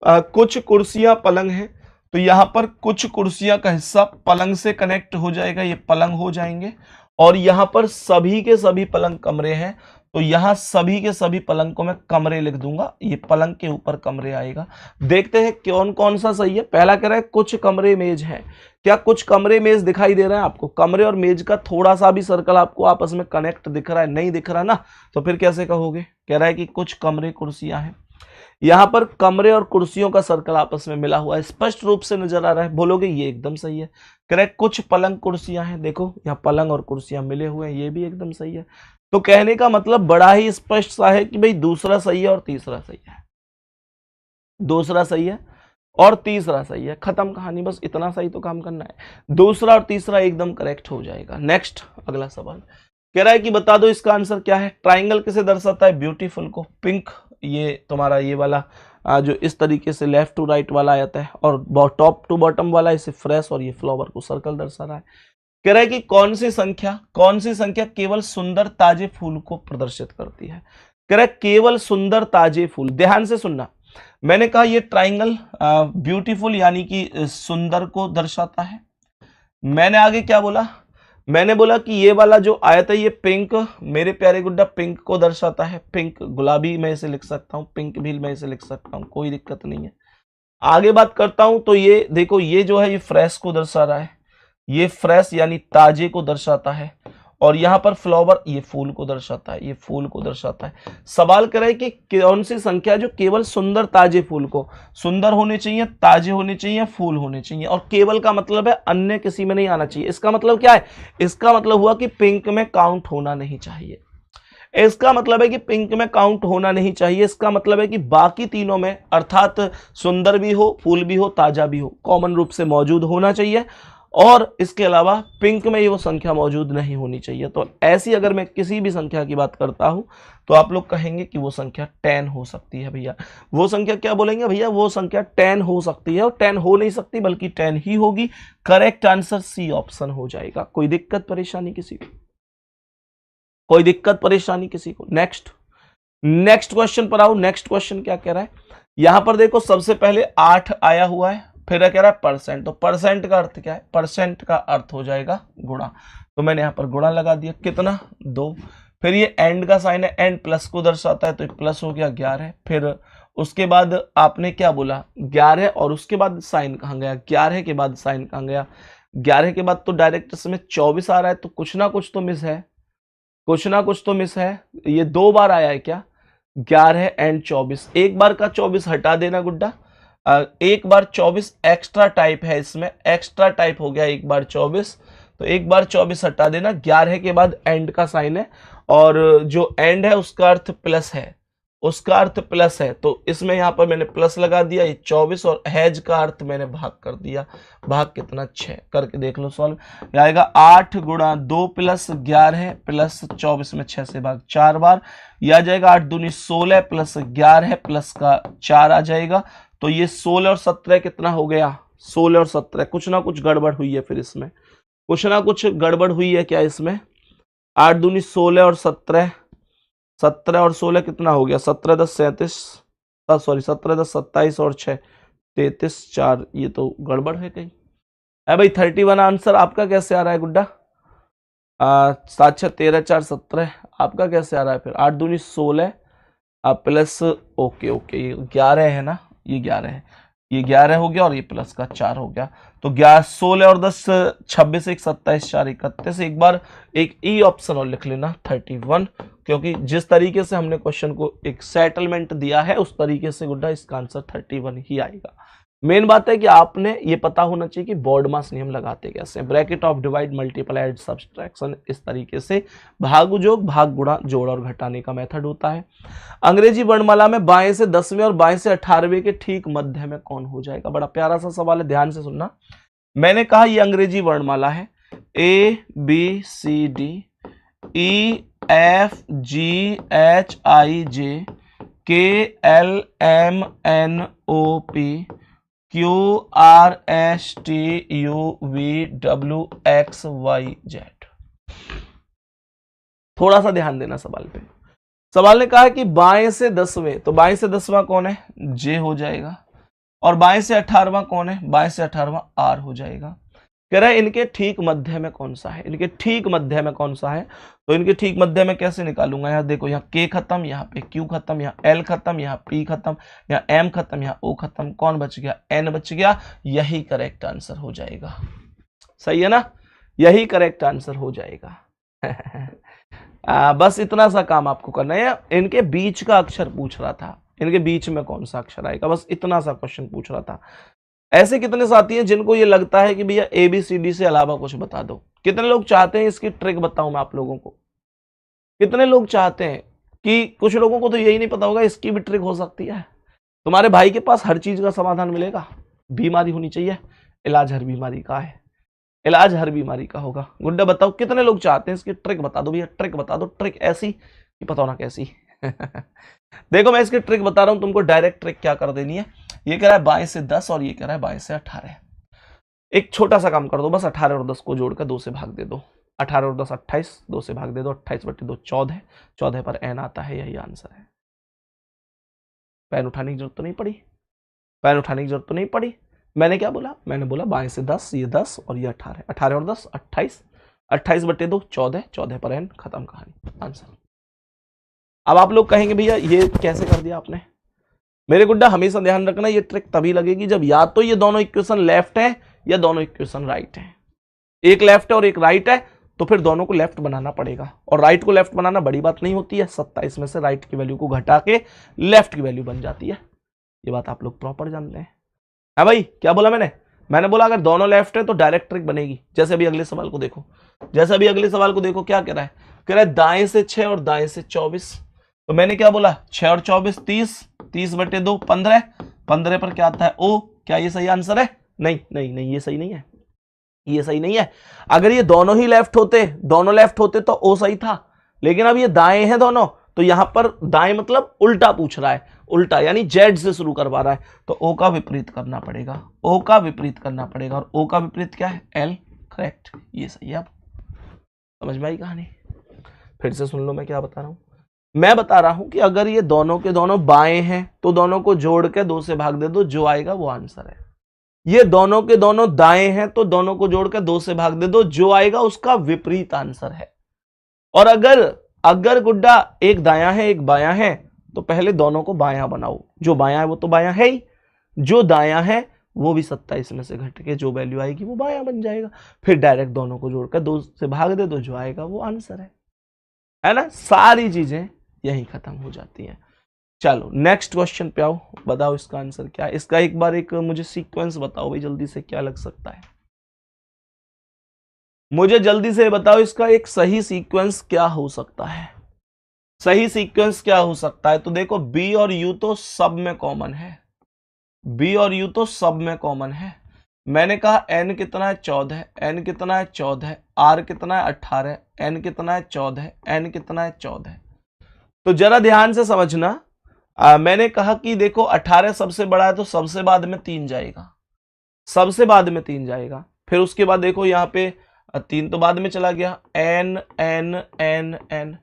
कुछ कुर्सियां पलंग है, तो यहां पर कुछ कुर्सियां का हिस्सा पलंग से कनेक्ट हो जाएगा, ये पलंग हो जाएंगे, और यहां पर सभी के सभी पलंग कमरे हैं, तो यहां सभी के सभी पलंग को मैं कमरे लिख दूंगा, ये पलंग के ऊपर कमरे आएगा। देखते हैं कौन कौन सा सही है। पहला कह रहा है कुछ कमरे मेज है, क्या कुछ कमरे मेज दिखाई दे रहे हैं आपको, कमरे और मेज का थोड़ा सा भी सर्कल आपको आपस में कनेक्ट दिख रहा है, नहीं दिख रहा ना, तो फिर कैसे कहोगे। कह रहा है कि कुछ कमरे कुर्सियां हैं, यहां पर कमरे और कुर्सियों का सर्कल आपस में मिला हुआ है, स्पष्ट रूप से नजर आ रहा है, बोलोगे ये एकदम सही है। करेक्ट, कुछ पलंग कुर्सियां हैं, देखो यहाँ पलंग और कुर्सियां मिले हुए हैं, ये भी एकदम सही है। तो कहने का मतलब बड़ा ही स्पष्ट सा है कि भाई दूसरा सही है और तीसरा सही है, दूसरा सही है और तीसरा सही है, खत्म कहानी, बस इतना सही तो काम करना है, दूसरा और तीसरा एकदम करेक्ट हो जाएगा। नेक्स्ट अगला सवाल कह रहा है कि बता दो इसका आंसर क्या है। ट्राइंगल किसे दर्शाता है, ब्यूटीफुल को, पिंक ये तुम्हारा ये वाला जो इस तरीके से लेफ्ट टू राइट वाला आता है, और टॉप टू बॉटम वाला इसे फ्रेश, और ये फ्लावर को सर्कल दर्शा रहा है। कह रहा है कि कौन सी संख्या केवल सुंदर ताजे फूल को प्रदर्शित करती है। कह रहा है केवल सुंदर ताजे फूल। ध्यान से सुनना, मैंने कहा ये ट्राइंगल ब्यूटीफुल यानी कि सुंदर को दर्शाता है। मैंने आगे क्या बोला, मैंने बोला कि ये वाला जो आयत है ये पिंक, मेरे प्यारे गुड्डा, पिंक को दर्शाता है। पिंक, गुलाबी मैं इसे लिख सकता हूं, पिंक भी मैं इसे लिख सकता हूं, कोई दिक्कत नहीं है। आगे बात करता हूं तो ये देखो, ये जो है ये फ्रेश को दर्शा रहा है, ये फ्रेश यानी ताजे को दर्शाता है। और यहां पर फ्लावर ये फूल को दर्शाता है, ये फूल को दर्शाता है। सवाल करे कि कौन सी संख्या जो केवल सुंदर ताजे फूल को, सुंदर होने चाहिए, ताजे होने चाहिए, फूल होने चाहिए। और केवल का मतलब है अन्य किसी में नहीं आना चाहिए। इसका मतलब क्या है, इसका मतलब हुआ कि पिंक में काउंट होना नहीं चाहिए। इसका मतलब है कि पिंक में काउंट होना नहीं चाहिए। इसका मतलब है कि बाकी तीनों में, अर्थात सुंदर भी हो, फूल भी हो, ताजा भी हो, कॉमन रूप से मौजूद होना चाहिए। और इसके अलावा पिंक में ये वो संख्या मौजूद नहीं होनी चाहिए। तो ऐसी अगर मैं किसी भी संख्या की बात करता हूं तो आप लोग कहेंगे कि वो संख्या 10 हो सकती है भैया। वो संख्या क्या बोलेंगे भैया, वो संख्या 10 हो सकती है। और 10 हो नहीं सकती बल्कि 10 ही होगी। करेक्ट आंसर सी ऑप्शन हो जाएगा। कोई दिक्कत परेशानी किसी को, कोई दिक्कत परेशानी किसी को? नेक्स्ट क्वेश्चन पर आओ। नेक्स्ट क्वेश्चन क्या कह रहा है, यहां पर देखो सबसे पहले 8 आया हुआ है, फिर कह रहा है परसेंट। तो परसेंट का अर्थ क्या है, परसेंट का अर्थ हो जाएगा गुणा। तो मैंने यहां पर गुणा लगा दिया, कितना 2। फिर ये एंड का साइन है, एंड प्लस को दर्शाता है, तो प्लस हो गया 11। फिर उसके बाद आपने क्या बोला 11, और उसके बाद साइन कहां गया, 11 के बाद साइन कहां गया, 11 के बाद तो डायरेक्ट इसमें 24 आ रहा है। तो कुछ ना कुछ तो मिस है, कुछ ना कुछ तो मिस है। ये 2 बार आया है क्या, 11 एंड 24। एक बार का 24 हटा देना गुड्डा, एक बार 24 एक्स्ट्रा टाइप है, इसमें एक्स्ट्रा टाइप हो गया एक बार 24। तो एक बार 24 हटा देना, 11 के बाद एंड का साइन है, और जो एंड है उसका अर्थ प्लस है, उसका अर्थ प्लस है। तो इसमें यहां पर मैंने प्लस लगा दिया, ये 24, और हैज का अर्थ मैंने भाग कर दिया। भाग कितना, 6 करके देख लो सॉल्व। आएगा 8 गुणा 2 प्लस 11 प्लस 24 में 6 से भाग 4 बार। यह आ जाएगा 8 दूनी 16 प्लस 11 प्लस का 4 आ जाएगा। तो ये 16 और 17 कितना हो गया, 16 और 17। कुछ ना कुछ गड़बड़ हुई है, फिर इसमें कुछ ना कुछ गड़बड़ हुई है क्या इसमें। 8 दूनी 16 और 17, 17 और 16 कितना हो गया, 17 10 37, सॉरी 17 10 27 और 6 33 4। ये तो गड़बड़ है कहीं। है भाई 31 आंसर आपका कैसे आ रहा है गुड्डा, 7 6 13 4 17 आपका कैसे आ रहा है फिर। 8 दूनी 16 प्लस, ओके ओके, ये 11 है ना, ये 11 है, ये 11 हो गया, और ये प्लस का 4 हो गया। तो 16 और 10 26 1 27 4 31। एक बार एक ई ऑप्शन और लिख लेना 31, क्योंकि जिस तरीके से हमने क्वेश्चन को एक सेटलमेंट दिया है उस तरीके से गुड्डा इसका आंसर 31 ही आएगा। मेन बात है कि आपने ये पता होना चाहिए कि बोर्ड मास नियम लगाते कैसे, bracket of divide multiply add subtraction, इस तरीके से भाग जोग भाग गुणा जोड़ और घटाने का मेथड होता है। अंग्रेजी वर्णमाला में बाएं से 10वें और बाएं से 18वें के ठीक मध्य में कौन हो जाएगा। बड़ा प्यारा सा सवाल है, ध्यान से सुनना। मैंने कहा ये अंग्रेजी वर्णमाला है, ABCD EFGHIJ KLMNOP QRSTUVWXYZ। थोड़ा सा ध्यान देना सवाल पे। सवाल ने कहा है कि बाएं से 10वें, तो बाएं से 10वां कौन है, जे हो जाएगा। और बाएं से 18वां कौन है, बाएं से 18वां आर हो जाएगा। कह रहा है इनके ठीक मध्य में कौन सा है, इनके ठीक मध्य में कौन सा है। तो इनके ठीक मध्य में कैसे निकालूंगा, यहाँ देखो, यहाँ के खत्म, यहाँ पे क्यू खत्म, यहाँ एल खत्म, यहाँ पी खत्म, यहाँ एम खत्म, यहाँ ओ खत्म, कौन बच गया, एन बच गया। यही करेक्ट आंसर हो जाएगा। सही है ना, यही करेक्ट आंसर हो जाएगा। बस इतना सा काम आपको करना है। इनके बीच का अक्षर पूछ रहा था, इनके बीच में कौन सा अक्षर आएगा, बस इतना सा क्वेश्चन पूछ रहा था। ऐसे कितने साथी हैं जिनको ये लगता है कि भैया ABCD से अलावा कुछ बता दो। कितने लोग चाहते हैं इसकी ट्रिक बताऊं मैं आप लोगों को, कितने लोग चाहते हैं कि, कुछ लोगों को तो यही नहीं पता होगा इसकी भी ट्रिक हो सकती है। तुम्हारे भाई के पास हर चीज का समाधान मिलेगा, बीमारी होनी चाहिए, इलाज हर बीमारी का है, इलाज हर बीमारी का होगा। गुड्डा बताओ कितने लोग चाहते हैं इसकी ट्रिक बता दो भैया, ट्रिक बता दो, ट्रिक ऐसी कि पता होना कैसी। देखो मैं इसकी ट्रिक बता रहा हूं, तुमको डायरेक्ट ट्रिक क्या कर देनी है। ये कह रहा है बाएं से 10 और ये कह रहा है बाएं से 18। एक छोटा सा काम कर दो, बस 18 और 10 को जोड़कर 2 से भाग दे दो। 18 और 10 28, 2 से भाग दे दो, 28/2 14, 14 पर n आता है, यही आंसर है। पेन उठाने की जरूरत तो नहीं पड़ी, पेन उठाने की जरूरत तो नहीं पड़ी। मैंने क्या बोला, मैंने बोला बाएं से 10, ये 10 और ये 18, 18 और 10 28, 28/2 14, 14 पर n, खत्म कहानी, आंसर। अब आप लोग कहेंगे भैया ये कैसे कर दिया आपने। मेरे गुड्डा हमेशा ध्यान रखना, ये ट्रिक तभी लगेगी जब या तो ये दोनों इक्वेशन लेफ्ट है या दोनों इक्वेशन राइट है। एक लेफ्ट है और एक राइट है, तो फिर दोनों को लेफ्ट बनाना पड़ेगा, और राइट को लेफ्ट बनाना बड़ी बात नहीं होती है। 27 में से राइट की वैल्यू को घटा के लेफ्ट की वैल्यू बन जाती है। ये बात आप लोग प्रॉपर जानते हैं। हाँ भाई, क्या बोला मैंने बोला अगर दोनों लेफ्ट है तो डायरेक्ट ट्रिक बनेगी। जैसे अभी अगले सवाल को देखो, जैसे अभी अगले सवाल को देखो, क्या कह रहा है, कह रहा है दाएं से 6 और दाएं से 24। तो मैंने क्या बोला, 6 और 24 30, 30/2 15, 15 पर क्या आता है ओ। क्या ये सही आंसर है? नहीं नहीं नहीं, ये सही नहीं है, ये सही नहीं है। अगर ये दोनों ही लेफ्ट होते, दोनों लेफ्ट होते तो ओ सही था, लेकिन अब ये दाएं हैं दोनों, तो यहां पर दाएं मतलब उल्टा पूछ रहा है, उल्टा यानी जेड से शुरू करवा रहा है, तो ओ का विपरीत करना पड़ेगा, ओ का विपरीत करना पड़ेगा, और ओ का विपरीत क्या है, एल, करेक्ट, ये सही है। अब समझ में आई कहानी? फिर से सुन लो मैं क्या बता रहा हूं। मैं बता रहा हूं कि अगर ये दोनों के दोनों बाएं हैं तो दोनों को जोड़ के 2 से भाग दे दो, जो आएगा वो आंसर है। ये दोनों के दोनों दाएं हैं तो दोनों को जोड़कर 2 से भाग दे दो, जो आएगा उसका विपरीत आंसर है। और अगर गुड्डा एक दायां है एक बायां है, तो पहले दोनों को बायां बनाओ, जो बायां है वो तो बायां है ही, जो दायां है वो भी 27 में से घट के जो वैल्यू आएगी वो बायां बन जाएगा। फिर डायरेक्ट दोनों को जोड़कर 2 से भाग दे दो, जो आएगा वो आंसर है ना। सारी चीजें यही खत्म हो जाती हैं। चलो नेक्स्ट क्वेश्चन पे आओ, बताओ इसका आंसर क्या है। इसका एक बार एक मुझे सीक्वेंस बताओ भाई जल्दी से, क्या लग सकता है मुझे जल्दी से बताओ, इसका एक सही सीक्वेंस क्या हो सकता है, सही सीक्वेंस क्या हो सकता है। तो देखो बी और यू तो सब में कॉमन है, बी और यू तो सब में कॉमन है। मैंने कहा एन कितना है 14, एन कितना है 14, आर कितना है 18, एन कितना है 14, एन कितना है 14। तो जरा ध्यान से समझना, मैंने कहा कि देखो 18 सबसे बड़ा है तो सबसे बाद में 3 जाएगा, सबसे बाद में 3 जाएगा। फिर उसके बाद देखो यहाँ पे 3 तो बाद में चला गया, एन एन एन एन,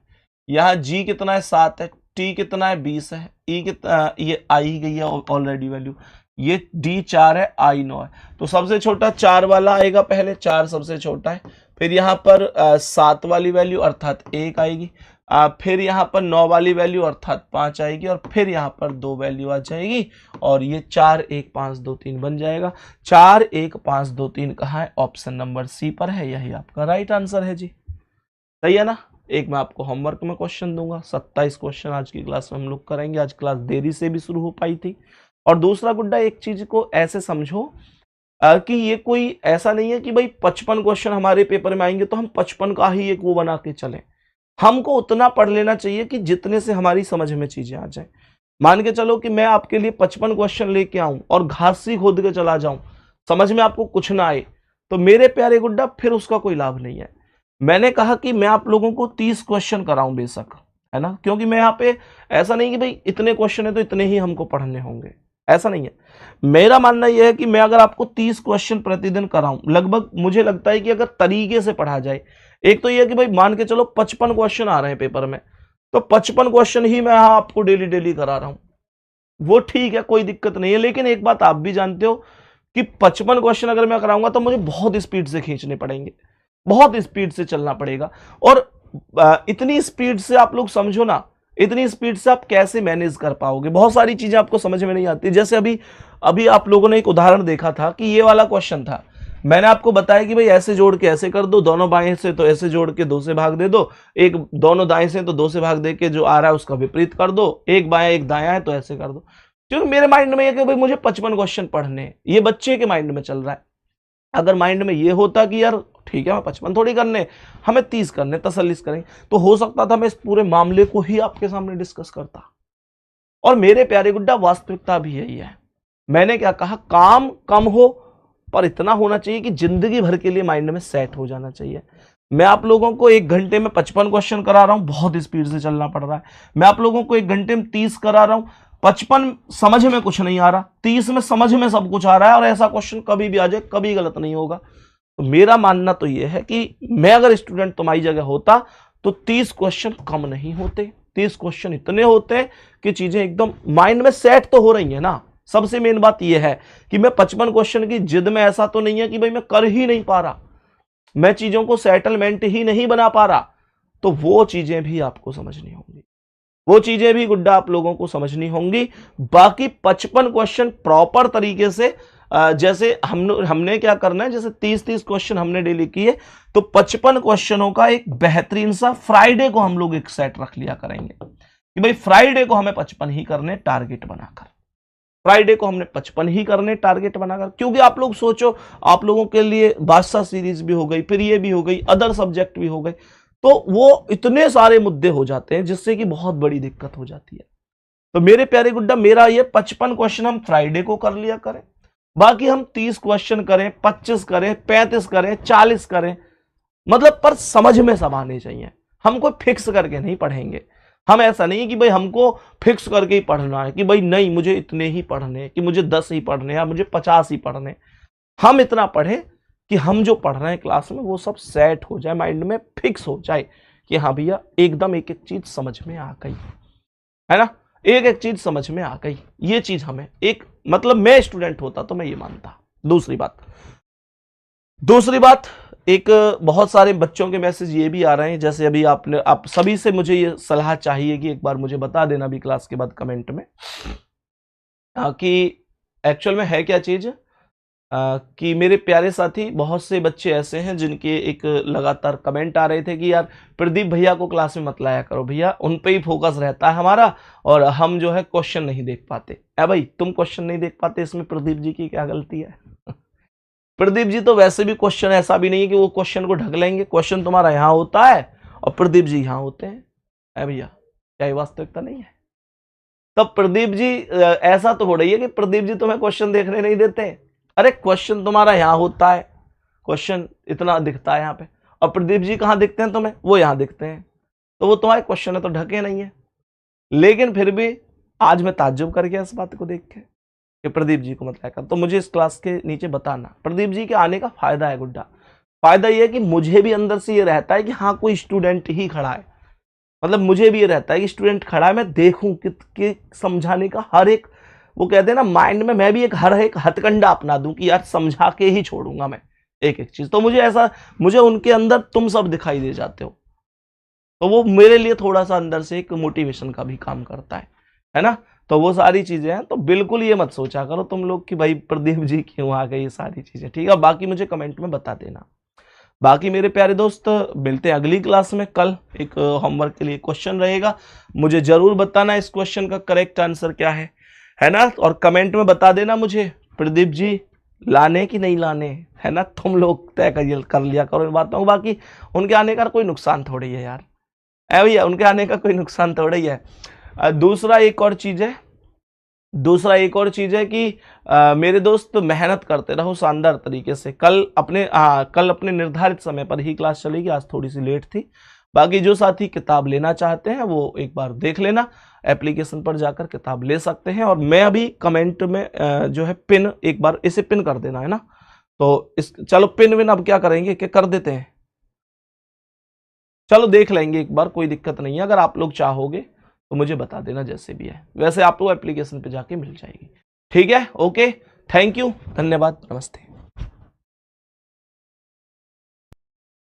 यहाँ जी कितना है 7 है, टी कितना है 20 है, ई कितना, ये आई गई है ऑलरेडी वैल्यू, ये डी 4 है, आई 9 है। तो सबसे छोटा 4 वाला आएगा पहले, 4 सबसे छोटा है। फिर यहाँ पर 7 वाली वैल्यू अर्थात 1 आएगी, फिर यहाँ पर 9 वाली वैल्यू अर्थात 5 आएगी, और फिर यहाँ पर 2 वैल्यू आ जाएगी, और ये 4 1 5 2 3 बन जाएगा। 4 1 5 2 3 कहाँ है, ऑप्शन नंबर सी पर है, यही आपका राइट आंसर है जी। सही है ना। एक मैं आपको होमवर्क में क्वेश्चन दूंगा, 27 क्वेश्चन आज की क्लास में हम लोग करेंगे। आज क्लास देरी से भी शुरू हो पाई थी। और दूसरा गुड्डा, एक चीज को ऐसे समझो कि ये कोई ऐसा नहीं है कि भाई 55 क्वेश्चन हमारे पेपर में आएंगे तो हम 55 का ही एक वो बना के चलें। हमको उतना पढ़ लेना चाहिए कि जितने से हमारी समझ में चीजें आ जाए। मान के चलो कि मैं आपके लिए 55 क्वेश्चन लेके आऊं और घासी खोद के चला जाऊं, समझ में आपको कुछ ना आए, तो मेरे प्यारे गुड्डा फिर उसका कोई लाभ नहीं है। मैंने कहा कि मैं आप लोगों को 30 क्वेश्चन कराऊं बेशक, है ना, क्योंकि मैं यहाँ पे ऐसा नहीं कि भाई इतने क्वेश्चन है तो इतने ही हमको पढ़ने होंगे, ऐसा नहीं है। मेरा मानना यह है कि मैं अगर आपको 30 क्वेश्चन प्रतिदिन कराऊं, लगभग मुझे लगता है कि अगर तरीके से पढ़ा जाए, एक तो यह कि भाई मान के चलो 55 क्वेश्चन आ रहे हैं पेपर में, तो 55 क्वेश्चन ही मैं आपको डेली डेली करा रहा हूं, वो ठीक है, कोई दिक्कत नहीं है। लेकिन एक बात आप भी जानते हो कि 55 क्वेश्चन अगर मैं कराऊंगा तो मुझे बहुत स्पीड से खींचने पड़ेंगे, बहुत स्पीड से चलना पड़ेगा। और इतनी स्पीड से आप लोग समझो ना, इतनी स्पीड से आप कैसे मैनेज कर पाओगे, बहुत सारी चीजें आपको समझ में नहीं आती। जैसे अभी आप लोगों ने एक उदाहरण देखा था कि ये वाला क्वेश्चन था, मैंने आपको बताया कि भाई ऐसे जोड़ के ऐसे कर दो, दोनों बाएं से तो ऐसे जोड़ के 2 से भाग दे दो, एक दोनों दाएं से तो 2 से भाग दे के जो आ रहा है उसका विपरीत कर दो, एक बायां एक दायां है तो ऐसे कर दो। क्योंकि मेरे माइंड में ये कि भाई मुझे 55 क्वेश्चन पढ़ने हैं, ये बच्चे के माइंड में चल रहा है। अगर माइंड में ये होता कि यार ठीक है मैं 55 थोड़ी करने, हमें 30 करने, तसल्ली करेंगे, तो हो सकता था मैं इस पूरे मामले को ही आपके सामने डिस्कस करता। और मेरे प्यारे गुड्डा वास्तविकता भी यही है। मैंने क्या कहा, काम कम हो पर इतना होना चाहिए कि जिंदगी भर के लिए माइंड में सेट हो जाना चाहिए। मैं आप लोगों को 1 घंटे में 55 क्वेश्चन करा रहा हूं, बहुत स्पीड से चलना पड़ रहा है। मैं आप लोगों को 1 घंटे में 30 करा रहा हूं, 55 समझ में कुछ नहीं आ रहा, 30 में समझ में सब कुछ आ रहा है, और ऐसा क्वेश्चन कभी भी आ जाए कभी गलत नहीं होगा। तो मेरा मानना तो यह है कि मैं अगर स्टूडेंट तुम्हारी जगह होता तो 30 क्वेश्चन कम नहीं होते, 30 क्वेश्चन इतने होते कि चीजें एकदम माइंड में सेट तो हो रही है ना। सबसे मेन बात यह है कि मैं 55 क्वेश्चन की जिद में ऐसा तो नहीं है कि भाई मैं कर ही नहीं पा रहा, मैं चीजों को सेटलमेंट ही नहीं बना पा रहा, तो वो चीजें भी आपको समझनी होंगी, वो चीजें भी गुड्डा आप लोगों को समझनी होंगी। बाकी 55 क्वेश्चन प्रॉपर तरीके से जैसे हमने क्या करना है, जैसे 30-30 क्वेश्चन हमने डेली किए, तो 55 क्वेश्चनों का एक बेहतरीन सा फ्राइडे को हम लोग एक सेट रख लिया करेंगे कि भाई फ्राइडे को हमें 55 ही करने टारगेट बनाकर, फ्राइडे को हमने 55 ही करने टारगेट बनाकर। क्योंकि आप लोग सोचो, आप लोगों के लिए बादशाह सीरीज भी हो गई, फिर ये भी हो गई, अदर सब्जेक्ट भी हो गए, तो वो इतने सारे मुद्दे हो जाते हैं जिससे कि बहुत बड़ी दिक्कत हो जाती है। तो मेरे प्यारे गुड्डा, मेरा ये 55 क्वेश्चन हम फ्राइडे को कर लिया करें, बाकी हम 30 क्वेश्चन करें, 25 करें, 35 करें, 40 करें, मतलब पर समझ में सब आने चाहिए। हम कोई फिक्स करके नहीं पढ़ेंगे, हम ऐसा नहीं है कि भाई हमको फिक्स करके ही पढ़ना है कि भाई नहीं मुझे इतने ही पढ़ने, कि मुझे 10 ही पढ़ने या मुझे 50 ही पढ़ने। हम इतना पढ़े कि हम जो पढ़ रहे हैं क्लास में वो सब सेट हो जाए, माइंड में फिक्स हो जाए कि हाँ भैया एकदम एक एक चीज समझ में आ गई, है ना, एक एक चीज समझ में आ गई। ये चीज हमें एक, मतलब मैं स्टूडेंट होता तो मैं ये मानता। दूसरी बात, एक बहुत सारे बच्चों के मैसेज ये भी आ रहे हैं, जैसे अभी आप सभी से मुझे ये सलाह चाहिए कि एक बार मुझे बता देना भी क्लास के बाद कमेंट में कि एक्चुअल में है क्या चीज, कि मेरे प्यारे साथी बहुत से बच्चे ऐसे हैं जिनके एक लगातार कमेंट आ रहे थे कि यार प्रदीप भैया को क्लास में मत लाया करो भैया, उन पे ही फोकस रहता है हमारा और हम जो है क्वेश्चन नहीं देख पाते। भाई तुम क्वेश्चन नहीं देख पाते, इसमें प्रदीप जी की क्या गलती है? प्रदीप जी तो वैसे भी क्वेश्चन ऐसा भी नहीं है कि वो क्वेश्चन को ढक लेंगे, क्वेश्चन तुम्हारा यहाँ होता है और प्रदीप जी यहाँ होते हैं। भैया क्या ये वास्तविकता नहीं है? तब प्रदीप जी ऐसा तो हो रही है कि प्रदीप जी तुम्हें क्वेश्चन देखने नहीं देते। अरे क्वेश्चन तुम्हारा यहाँ होता है, क्वेश्चन इतना दिखता है यहाँ पे, और प्रदीप जी कहाँ दिखते हैं तुम्हें? वो यहाँ दिखते हैं, तो वो तुम्हारे क्वेश्चन है तो ढके नहीं है। लेकिन फिर भी आज मैं ताज्जुब कर गया इस बात को देख के कि प्रदीप जी को मत लाया कर। तो मुझे इस क्लास के नीचे बताना प्रदीप जी के आने का फायदा है गुड्डा। फायदा ये है कि मुझे भी अंदर से ये रहता है कि हाँ कोई स्टूडेंट ही खड़ा है, मतलब मुझे भी ये रहता है कि स्टूडेंट खड़ा है, मैं देखूं कि समझाने का हर एक, वो कहते हैं ना माइंड में, मैं भी हर एक हथकंडा अपना दूं कि यार समझा के ही छोड़ूंगा मैं एक एक चीज। तो मुझे उनके अंदर तुम सब दिखाई दे जाते हो, तो वो मेरे लिए थोड़ा सा अंदर से एक मोटिवेशन का भी काम करता है ना। तो वो सारी चीजें हैं, तो बिल्कुल ये मत सोचा करो तुम लोग कि भाई प्रदीप जी क्यों आ गए, ये सारी चीजें, ठीक है। बाकी मुझे कमेंट में बता देना। बाकी मेरे प्यारे दोस्त मिलते हैं अगली क्लास में। कल एक होमवर्क के लिए क्वेश्चन रहेगा, मुझे जरूर बताना इस क्वेश्चन का करेक्ट आंसर क्या है ना, और कमेंट में बता देना मुझे प्रदीप जी लाने कि नहीं लाने, है ना। तुम लोग तय कर लिया करो इन बातों को, बाकी उनके आने का कोई नुकसान थोड़ी है यार, भैया उनके आने का कोई नुकसान थोड़ा ही है। दूसरा एक और चीज है कि मेरे दोस्त मेहनत करते रहो शानदार तरीके से। कल अपने निर्धारित समय पर ही क्लास चलेगी, आज थोड़ी सी लेट थी। बाकी जो साथी किताब लेना चाहते हैं वो एक बार देख लेना, एप्लीकेशन पर जाकर किताब ले सकते हैं। और मैं अभी कमेंट में जो है पिन, एक बार इसे पिन कर देना, है ना। तो चलो पिन विन अब क्या करेंगे, क्या कर देते हैं, चलो देख लेंगे एक बार, कोई दिक्कत नहीं है। अगर आप लोग चाहोगे तो मुझे बता देना जैसे भी है, वैसे आपको एप्लीकेशन पे जाके मिल जाएगी, ठीक है। ओके, थैंक यू, धन्यवाद, नमस्ते।